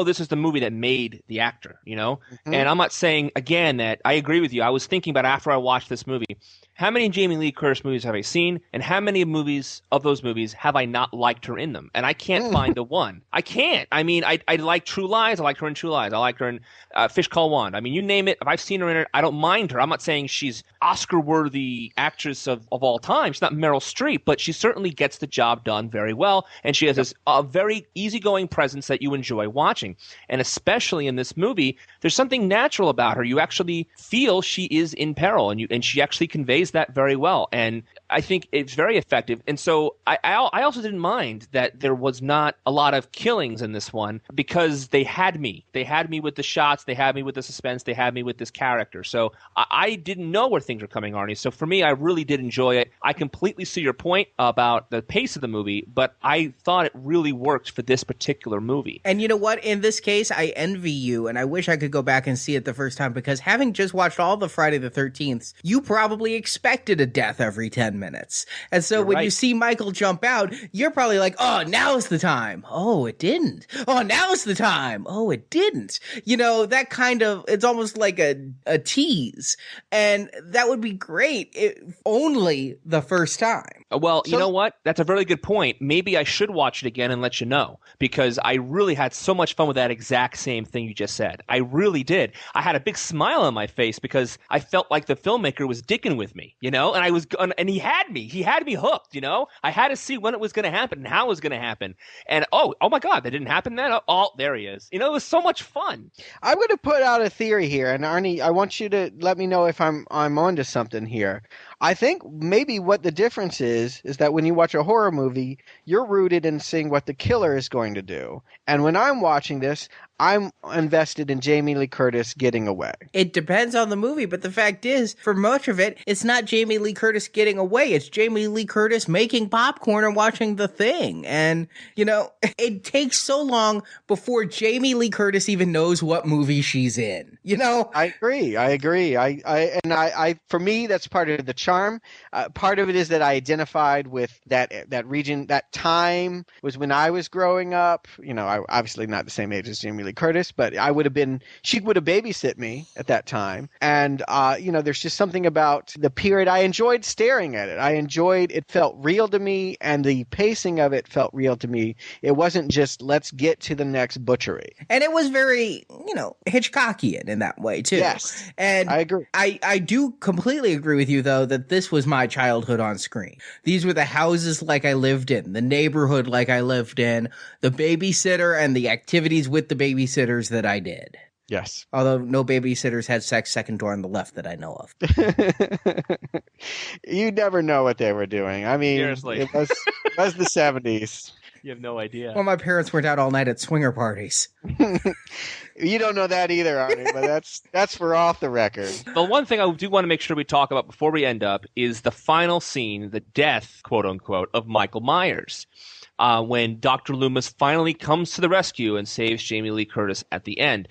this is the movie that made the actor, Mm-hmm. And I'm not saying, again, that I agree with you. I was thinking about after I watched this movie, how many Jamie Lee Curtis movies have I seen, and how many of those movies have I not liked her in them? And I can't find the one. I can't. I mean, I like True Lies. I like her in True Lies. I like her in Fish Call Wanda. I mean, you name it. If I've seen her in it, I don't mind her. I'm not saying she's Oscar-worthy actress of all time. She's not Meryl Streep, but she certainly gets the job done very well, and she has this very easygoing presence that you enjoy watching. And especially in this movie, there's something natural about her. You actually feel she is in peril, and she actually conveys that very well. And I think it's very effective. And so I also didn't mind that there was not a lot of killings in this one because they had me. They had me with the shots. They had me with the suspense. They had me with this character. So I didn't know where things were coming, Arnie. So for me, I really did enjoy it. I completely see your point about the pace of the movie, but I thought it really worked for this particular movie. And you know what? In this case, I envy you, and I wish I could go back and see it the first time because having just watched all the Friday the 13th, you probably expected a death every 10 minutes. And so when you see Michael jump out, you're probably like, oh, now's the time. Oh, it didn't. Oh, now's the time. Oh, it didn't. That kind of, it's almost like a tease. And that would be great if only the first time. Well, you know what? That's a very good point. Maybe I should watch it again and let you know, because I really had so much fun with that exact same thing you just said. I really did. I had a big smile on my face because I felt like the filmmaker was dicking with me, and he had me. He had me hooked, I had to see when it was going to happen and how it was going to happen. And oh my God, that didn't happen then? Oh, there he is. It was so much fun. I'm going to put out a theory here, and Arnie, I want you to let me know if I'm onto something here. I think maybe what the difference is that when you watch a horror movie, you're rooted in seeing what the killer is going to do. And when I'm watching this, I'm invested in Jamie Lee Curtis getting away. It depends on the movie, but the fact is, for much of it, it's not Jamie Lee Curtis getting away. It's Jamie Lee Curtis making popcorn and watching The Thing. And, it takes so long before Jamie Lee Curtis even knows what movie she's in, I agree. I for me, that's part of the charm charm. Part of it is that I identified with that region. That time was when I was growing up. You know, I obviously not the same age as Jamie Lee Curtis, but she would have babysit me at that time. And, you know, there's just something about the period. I enjoyed staring at it. It felt real to me, and the pacing of it felt real to me. It wasn't just, let's get to the next butchery. And it was very, you know, Hitchcockian in that way, too. Yes, and I agree. I do completely agree with you, though, that this was my childhood on screen. These were the houses like I lived in, the neighborhood like I lived in, the babysitter and the activities with the babysitters that I did. Yes. Although no babysitters had sex second door on the left that I know of. You never know what they were doing. I mean, Seriously. it was the 70s. You have no idea. Well, my parents weren't out all night at swinger parties. You don't know that either, Arnie, but that's for off the record. The one thing I do want to make sure we talk about before we end up is the final scene, the death, quote unquote, of Michael Myers. When Dr. Loomis finally comes to the rescue and saves Jamie Lee Curtis at the end.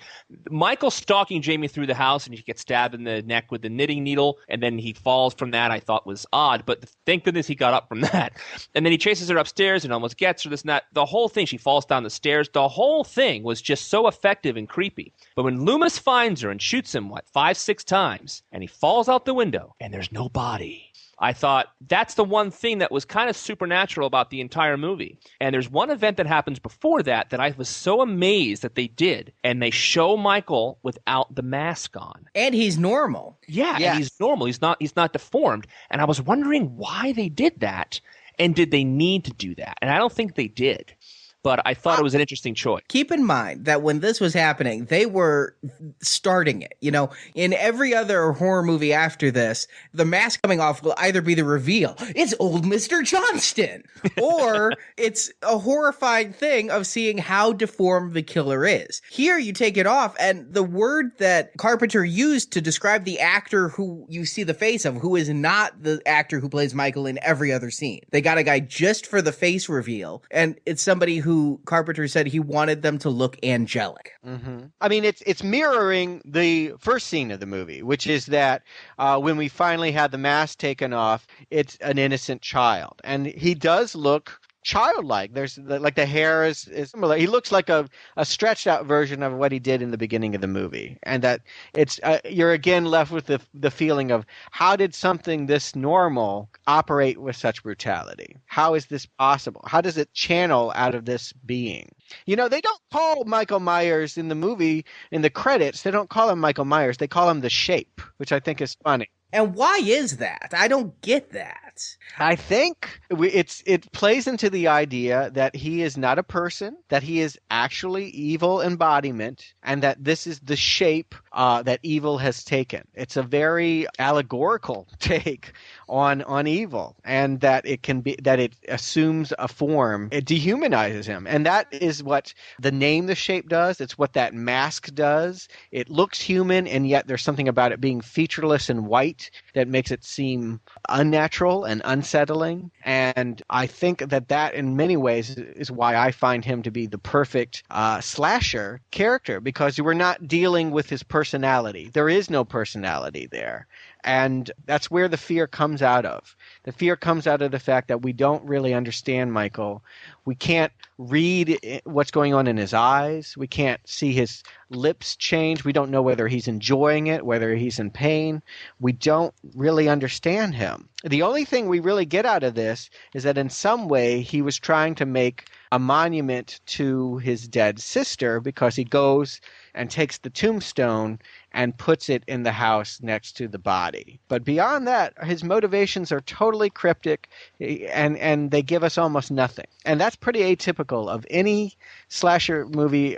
Michael stalking Jamie through the house, and he gets stabbed in the neck with the knitting needle, and then he falls from that. I thought was odd, but thank goodness he got up from that. And then he chases her upstairs and almost gets her, this and that. The whole thing, she falls down the stairs. The whole thing was just so effective and creepy. But when Loomis finds her and shoots him, 5-6 times, and he falls out the window, and there's no body, I thought that's the one thing that was kind of supernatural about the entire movie. And there's one event that happens before that I was so amazed that they did. And they show Michael without the mask on. And he's normal. Yeah, Yes. and he's normal. He's not deformed. And I was wondering why they did that. And did they need to do that? And I don't think they did. But I thought it was an interesting choice. Keep in mind that when this was happening, they were starting it. You know, in every other horror movie after this, the mask coming off will either be the reveal, it's old Mr. Johnston, or it's a horrifying thing of seeing how deformed the killer is. Here, you take it off, and the word that Carpenter used to describe the actor who you see the face of, who is not the actor who plays Michael in every other scene. They got a guy just for the face reveal, and it's somebody who Carpenter said he wanted them to look angelic. Mm-hmm. I mean, it's mirroring the first scene of the movie, which is that when we finally had the mask taken off, it's an innocent child. And he does look childlike. There's like the hair is similar. He looks like a stretched out version of what he did in the beginning of the movie. And that it's you're again left with the feeling of, how did something this normal operate with such brutality? How is this possible? How does it channel out of this being? You know, they don't call Michael Myers in the movie, in the credits, they don't call him Michael Myers. They call him the Shape, which I think is funny. And why is that? I don't get that. I think it plays into the idea that he is not a person, that he is actually evil embodiment, and that this is the shape that evil has taken. It's a very allegorical take on evil, and that it assumes a form. It dehumanizes him, and that is what the name The Shape does. It's what that mask does. It looks human, and yet there's something about it being featureless and white that makes it seem unnatural and unsettling. And I think that in many ways is why I find him to be the perfect slasher character, because we're not dealing with his personality. There is no personality there. And that's where the fear comes out of. The fear comes out of the fact that we don't really understand Michael. We can't read what's going on in his eyes. We can't see his lips change. We don't know whether he's enjoying it, whether he's in pain. We don't really understand him. The only thing we really get out of this is that in some way he was trying to make a monument to his dead sister, because he goes and takes the tombstone and puts it in the house next to the body. But beyond that, his motivations are totally cryptic, and they give us almost nothing. And that's pretty atypical of any slasher movie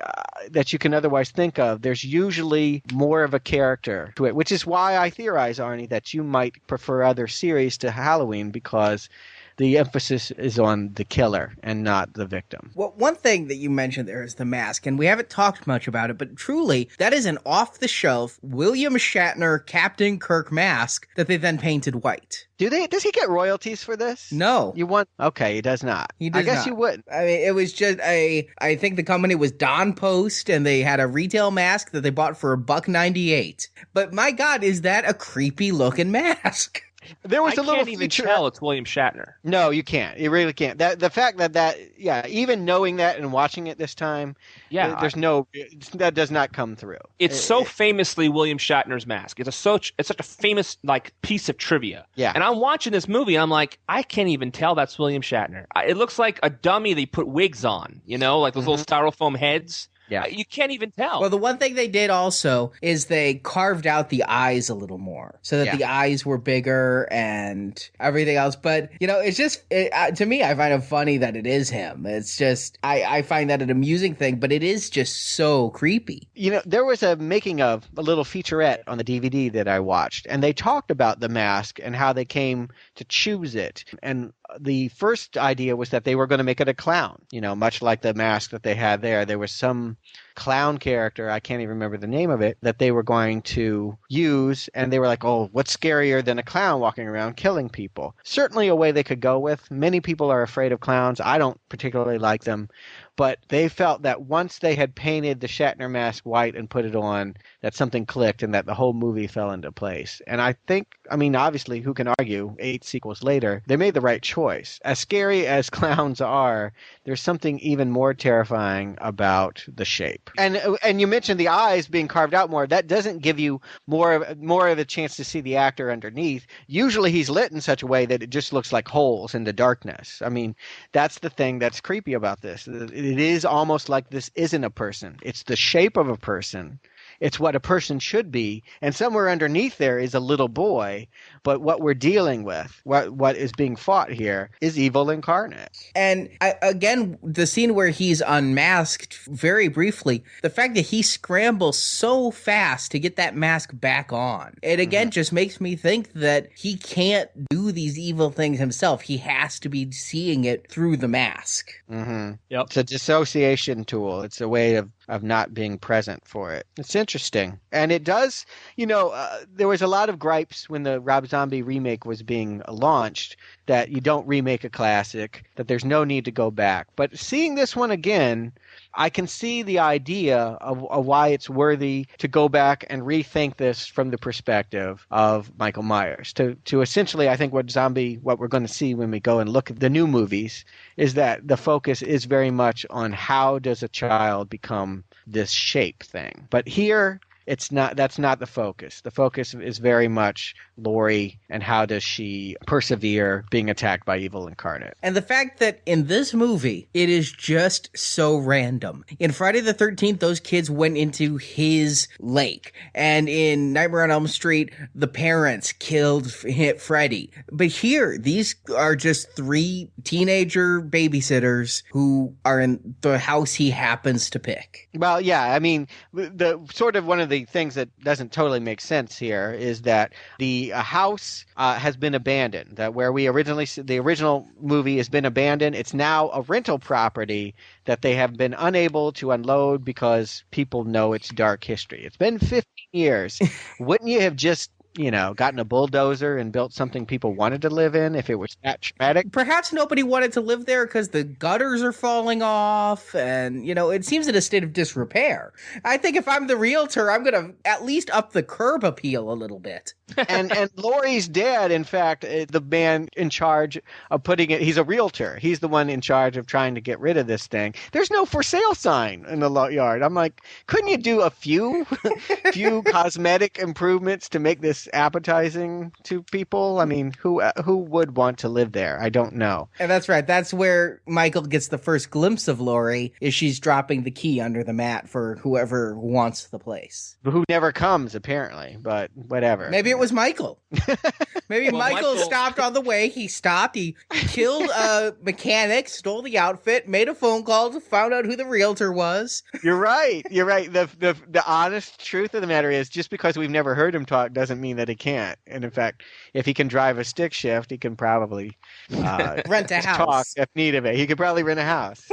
that you can otherwise think of. There's usually more of a character to it, which is why I theorize, Arnie, that you might prefer other series to Halloween, because the emphasis is on the killer and not the victim. Well, one thing that you mentioned there is the mask, and we haven't talked much about it, but truly, that is an off-the-shelf William Shatner Captain Kirk mask that they then painted white. Does he get royalties for this? No. Okay, he does not. He does I guess not. you wouldn't. I mean, it was just I think the company was Don Post, and they had a retail mask that they bought for $1.98. But my God, is that a creepy looking mask? There was I a little can't even feature. tell it's William Shatner. No, you can't. You really can't. The fact that even knowing that and watching it this time, that does not come through. It's so famously William Shatner's mask. It's such a famous piece of trivia. Yeah. And I'm watching this movie, and I'm like, I can't even tell that's William Shatner. It looks like a dummy they put wigs on, like those little styrofoam heads. Yeah. You can't even tell. Well, the one thing they did also is they carved out the eyes a little more so that the eyes were bigger and everything else. But, it's just, to me, I find it funny that it is him. It's just, I find that an amusing thing, but it is just so creepy. There was a making of a little featurette on the DVD that I watched, and they talked about the mask and how they came to choose it. And the first idea was that they were going to make it a clown, much like the mask that they had there. There was some clown character, I can't even remember the name of it, that they were going to use, and they were like, oh, what's scarier than a clown walking around killing people? Certainly a way they could go with. Many people are afraid of clowns. I don't particularly like them. But they felt that once they had painted the Shatner mask white and put it on, that something clicked and that the whole movie fell into place. And I think, obviously, who can argue 8 sequels later, they made the right choice. As scary as clowns are, there's something even more terrifying about the shape. And you mentioned the eyes being carved out more. That doesn't give you more of a chance to see the actor underneath. Usually he's lit in such a way that it just looks like holes in the darkness. That's the thing that's creepy about this. It is almost like this isn't a person. It's the shape of a person. It's what a person should be. And somewhere underneath there is a little boy. But what we're dealing with, what is being fought here, is evil incarnate. And again, the scene where he's unmasked, very briefly, the fact that he scrambles so fast to get that mask back on, it again just makes me think that he can't do these evil things himself. He has to be seeing it through the mask. Mm-hmm. Yep. It's a dissociation tool. It's a way of not being present for it. It's interesting. And it does, there was a lot of gripes when the Rob Zombie remake was being launched that you don't remake a classic, that there's no need to go back. But seeing this one again, I can see the idea of why it's worthy to go back and rethink this from the perspective of Michael Myers. To essentially, I think what we're going to see when we go and look at the new movies is that the focus is very much on how does a child become this shape thing. But here, that's not the focus. The focus is very much Laurie and how does she persevere being attacked by evil incarnate. And the fact that in this movie, it is just so random. In Friday the 13th, those kids went into his lake. And in Nightmare on Elm Street, the parents killed Freddy. But here, these are just 3 teenager babysitters who are in the house he happens to pick. Well, yeah, the sort of one of the things that doesn't totally make sense here is that the house has been abandoned. That where the original movie has been abandoned. It's now a rental property that they have been unable to unload because people know its dark history. It's been 15 years. Wouldn't you have just gotten a bulldozer and built something people wanted to live in if it was that traumatic? Perhaps nobody wanted to live there because the gutters are falling off and, it seems in a state of disrepair. I think if I'm the realtor, I'm going to at least up the curb appeal a little bit. and Laurie's dad, in fact, the man in charge of putting it, he's a realtor. He's the one in charge of trying to get rid of this thing. There's no for sale sign in the yard. I'm like, couldn't you do a few cosmetic improvements to make this appetizing to people? Who would want to live there? I don't know. And that's right. That's where Michael gets the first glimpse of Laurie, is she's dropping the key under the mat for whoever wants the place. Who never comes, apparently, but whatever. Maybe it was Michael. Maybe Michael stopped on the way. He stopped. He killed a mechanic, stole the outfit, made a phone call, found out who the realtor was. You're right. The honest truth of the matter is, just because we've never heard him talk doesn't mean that he can't. And in fact, if he can drive a stick shift, he can probably rent a house. Talk if need of it. He could probably rent a house.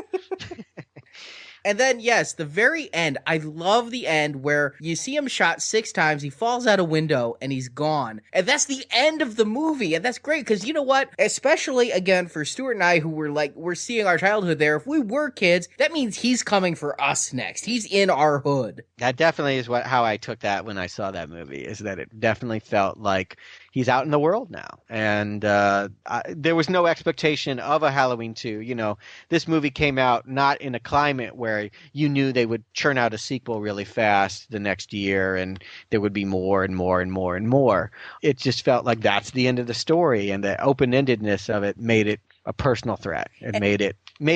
And then, yes, the very end. I love the end where you see him shot 6 times. He falls out a window and he's gone. And that's the end of the movie. And that's great because you know what? Especially, again, for Stuart and I who we're seeing our childhood there. If we were kids, that means he's coming for us next. He's in our hood. That definitely is how I took that when I saw that movie, is that it definitely felt like he's out in the world now. And there was no expectation of a Halloween 2. You know, this movie came out not in a climate where you knew they would churn out a sequel really fast the next year and there would be more and more and more and more. It just felt like that's the end of the story, and the open-endedness of it made it a personal threat. It made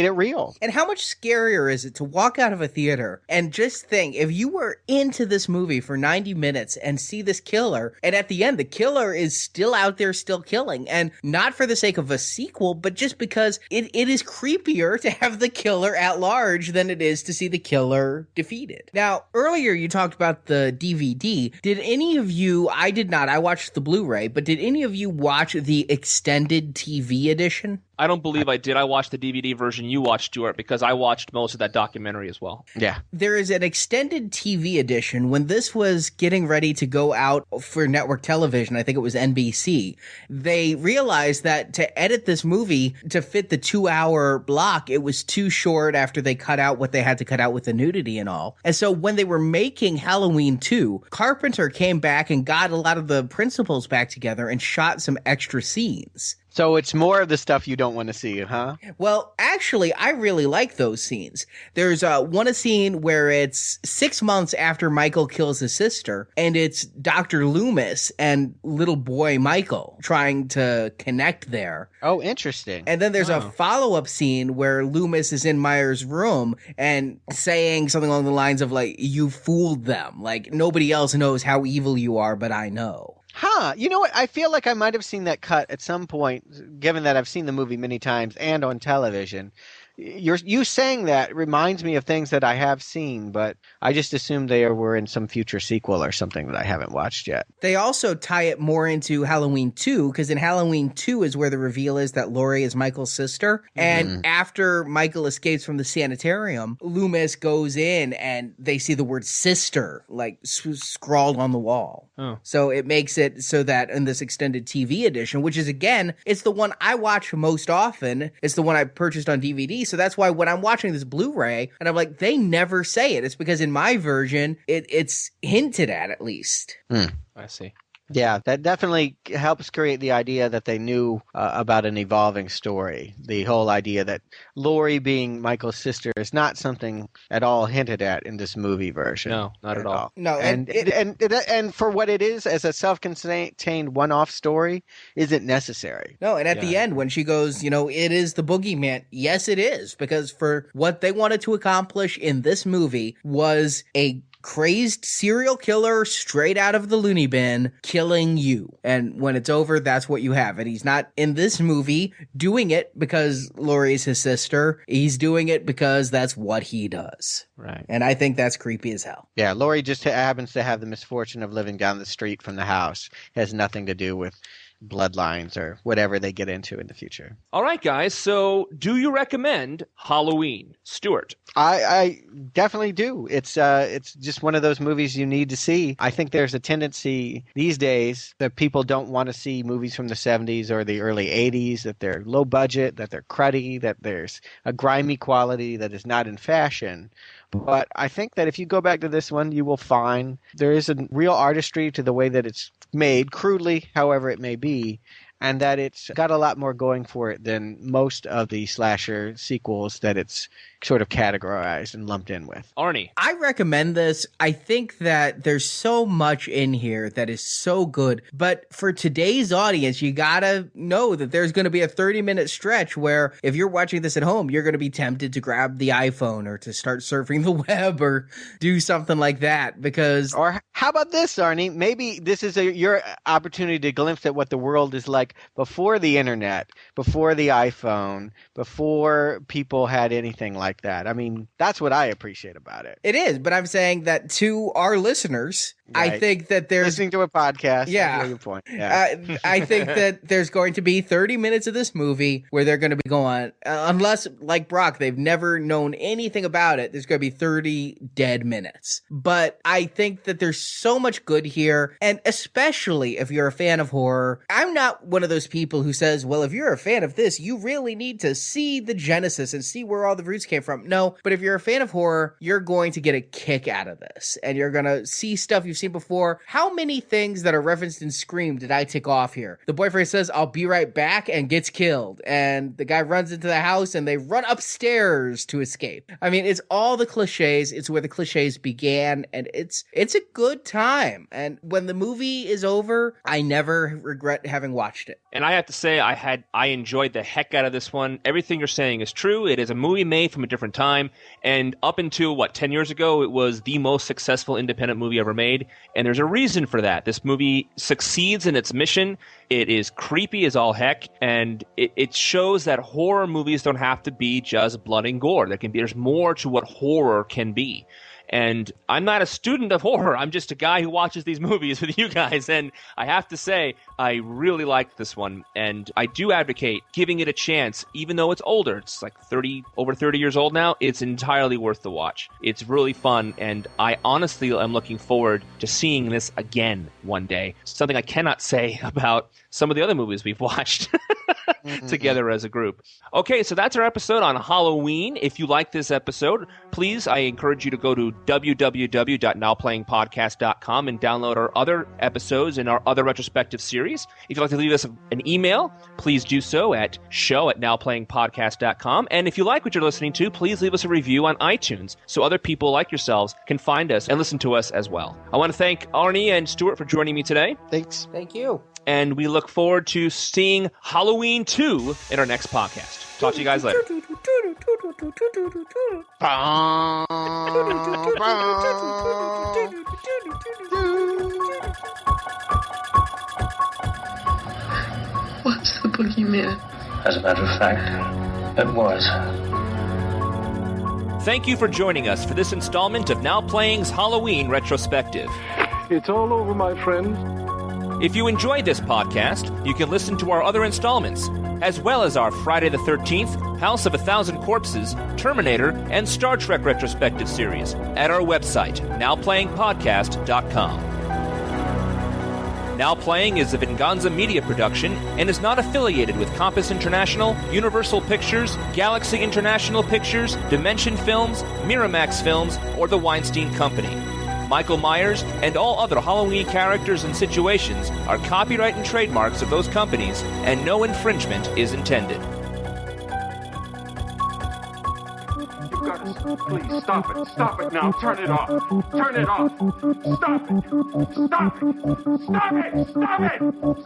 it real. And how much scarier is it to walk out of a theater and just think, if you were into this movie for 90 minutes and see this killer, and at the end, the killer is still out there, still killing, and not for the sake of a sequel, but just because it is creepier to have the killer at large than it is to see the killer defeated. Now, earlier you talked about the DVD. Did any of you, I did not, I watched the Blu-ray, but did any of you watch the extended TV edition? I don't believe I did. I watched the DVD version you watched, Stuart, because I watched most of that documentary as well. Yeah. There is an extended TV edition. When this was getting ready to go out for network television, I think it was NBC, they realized that to edit this movie to fit the 2-hour block, it was too short after they cut out what they had to cut out with the nudity and all. And so when they were making Halloween 2, Carpenter came back and got a lot of the principals back together and shot some extra scenes. So it's more of the stuff you don't want to see, huh? Well, actually, I really like those scenes. There's one scene where it's 6 months after Michael kills his sister, and it's Dr. Loomis and little boy Michael trying to connect there. Oh, interesting. And then there's a follow-up scene where Loomis is in Myers' room and saying something along the lines of, like, you fooled them. Like, nobody else knows how evil you are, but I know. Huh. You know what? I feel like I might have seen that cut at some point, given that I've seen the movie many times and on television. You saying that reminds me of things that I have seen, but I just assumed they were in some future sequel or something that I haven't watched yet. They also tie it more into Halloween 2, because in Halloween 2 is where the reveal is that Laurie is Michael's sister. And after Michael escapes from the sanitarium, Loomis goes in and they see the word sister, like scrawled on the wall. Oh. So it makes it so that in this extended TV edition, which is, again, it's the one I watch most often. It's the one I purchased on DVD. So that's why when I'm watching this Blu-ray and I'm like, they never say it. It's because in my version, it's hinted at least. I see. Yeah, that definitely helps create the idea that they knew about an evolving story. The whole idea that Laurie being Michael's sister is not something at all hinted at in this movie version. No, not at all. No, and for what it is as a self-contained one-off story, isn't necessary. No, and at the end when she goes, it is the boogeyman. Yes, it is, because for what they wanted to accomplish in this movie was a crazed serial killer straight out of the loony bin killing you. And when it's over, that's what you have. And he's not in this movie doing it because Laurie's his sister. He's doing it because that's what he does. Right. And I think that's creepy as hell. Yeah, Laurie just happens to have the misfortune of living down the street from the house. It has nothing to do with bloodlines or whatever they get into in the future. All right, guys. So do you recommend Halloween? Stuart? I definitely do. It's just one of those movies you need to see. I think there's a tendency these days that people don't want to see movies from the 70s or the early 80s, that they're low budget, that they're cruddy, that there's a grimy quality that is not in fashion. But I think that if you go back to this one, you will find there is a real artistry to the way that it's made, crudely, however it may be, and that it's got a lot more going for it than most of the slasher sequels that it's sort of categorized and lumped in with. Arnie? I recommend this. I think that there's so much in here that is so good, but for today's audience, you gotta know that there's going to be a 30-minute stretch where if you're watching this at home, you're going to be tempted to grab the iPhone or to start surfing the web or do something like that because... Or how about this, Arnie? Maybe this is your opportunity to glimpse at what the world is like before the internet, before the iPhone, before people had anything like that. I mean, that's what I appreciate about it. It is, but I'm saying that to our listeners, right. I think that there's... Listening to a podcast. Yeah. I hear your point. Yeah. I think that there's going to be 30 minutes of this movie where they're going to be going, unless, like Brock, they've never known anything about it, there's going to be 30 dead minutes. But I think that there's so much good here, and especially if you're a fan of horror. I'm not one of those people who says, well, if you're a fan of this, you really need to see the genesis and see where all the roots came from. No, but if you're a fan of horror, you're going to get a kick out of this, and you're going to see stuff you've you've seen before, how many things that are referenced in Scream did I tick off here? The boyfriend says, I'll be right back, and gets killed. And the guy runs into the house and they run upstairs to escape. I mean, it's all the cliches. It's where the cliches began, and it's a good time. And when the movie is over, I never regret having watched it. And I have to say, I enjoyed the heck out of this one. Everything you're saying is true. It is a movie made from a different time. And up until, 10 years ago, it was the most successful independent movie ever made. And there's a reason for that. This movie succeeds in its mission. It is creepy as all heck. And it shows that horror movies don't have to be just blood and gore. There's more to what horror can be. And I'm not a student of horror. I'm just a guy who watches these movies with you guys. And I have to say, I really liked this one. And I do advocate giving it a chance, even though it's older. It's like over 30 years old now. It's entirely worth the watch. It's really fun. And I honestly am looking forward to seeing this again one day. Something I cannot say about some of the other movies we've watched together as a group. Okay, so that's our episode on Halloween. If you like this episode, please, I encourage you to go to www.nowplayingpodcast.com and download our other episodes in our other retrospective series. If you'd like to leave us an email, please do so at show@nowplayingpodcast.com. And if you like what you're listening to, please leave us a review on iTunes so other people like yourselves can find us and listen to us as well. I want to thank Arnie and Stuart for joining me today. Thanks. Thank you. And we look forward to seeing Halloween 2 in our next podcast. Talk to you guys later. What's the boogeyman? As a matter of fact, it was. Thank you for joining us for this installment of Now Playing's Halloween Retrospective. It's all over, my friend. If you enjoyed this podcast, you can listen to our other installments, as well as our Friday the 13th, House of a Thousand Corpses, Terminator, and Star Trek retrospective series at our website, nowplayingpodcast.com. Now Playing is a Venganza Media production and is not affiliated with Compass International, Universal Pictures, Galaxy International Pictures, Dimension Films, Miramax Films, or the Weinstein Company. Michael Myers and all other Halloween characters and situations are copyright and trademarks of those companies, and no infringement is intended. You've got to please stop it. Stop it now. Turn it off. Turn it off. Stop it. Stop it. Stop it. Stop it.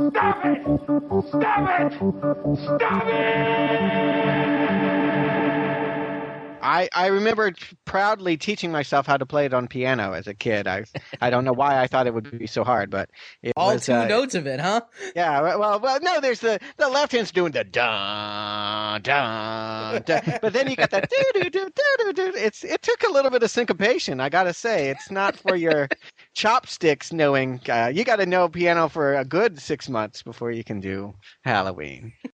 Stop it. Stop it. Stop it. I remember proudly teaching myself how to play it on piano as a kid. I don't know why I thought it would be so hard, but it all was, two notes of it, huh? Yeah. Well, no. There's the left hand's doing the dun dun, dun, but then you got that do do do do do. It took a little bit of syncopation. I gotta say, it's not for your chopsticks knowing. You got to know piano for a good 6 months before you can do Halloween.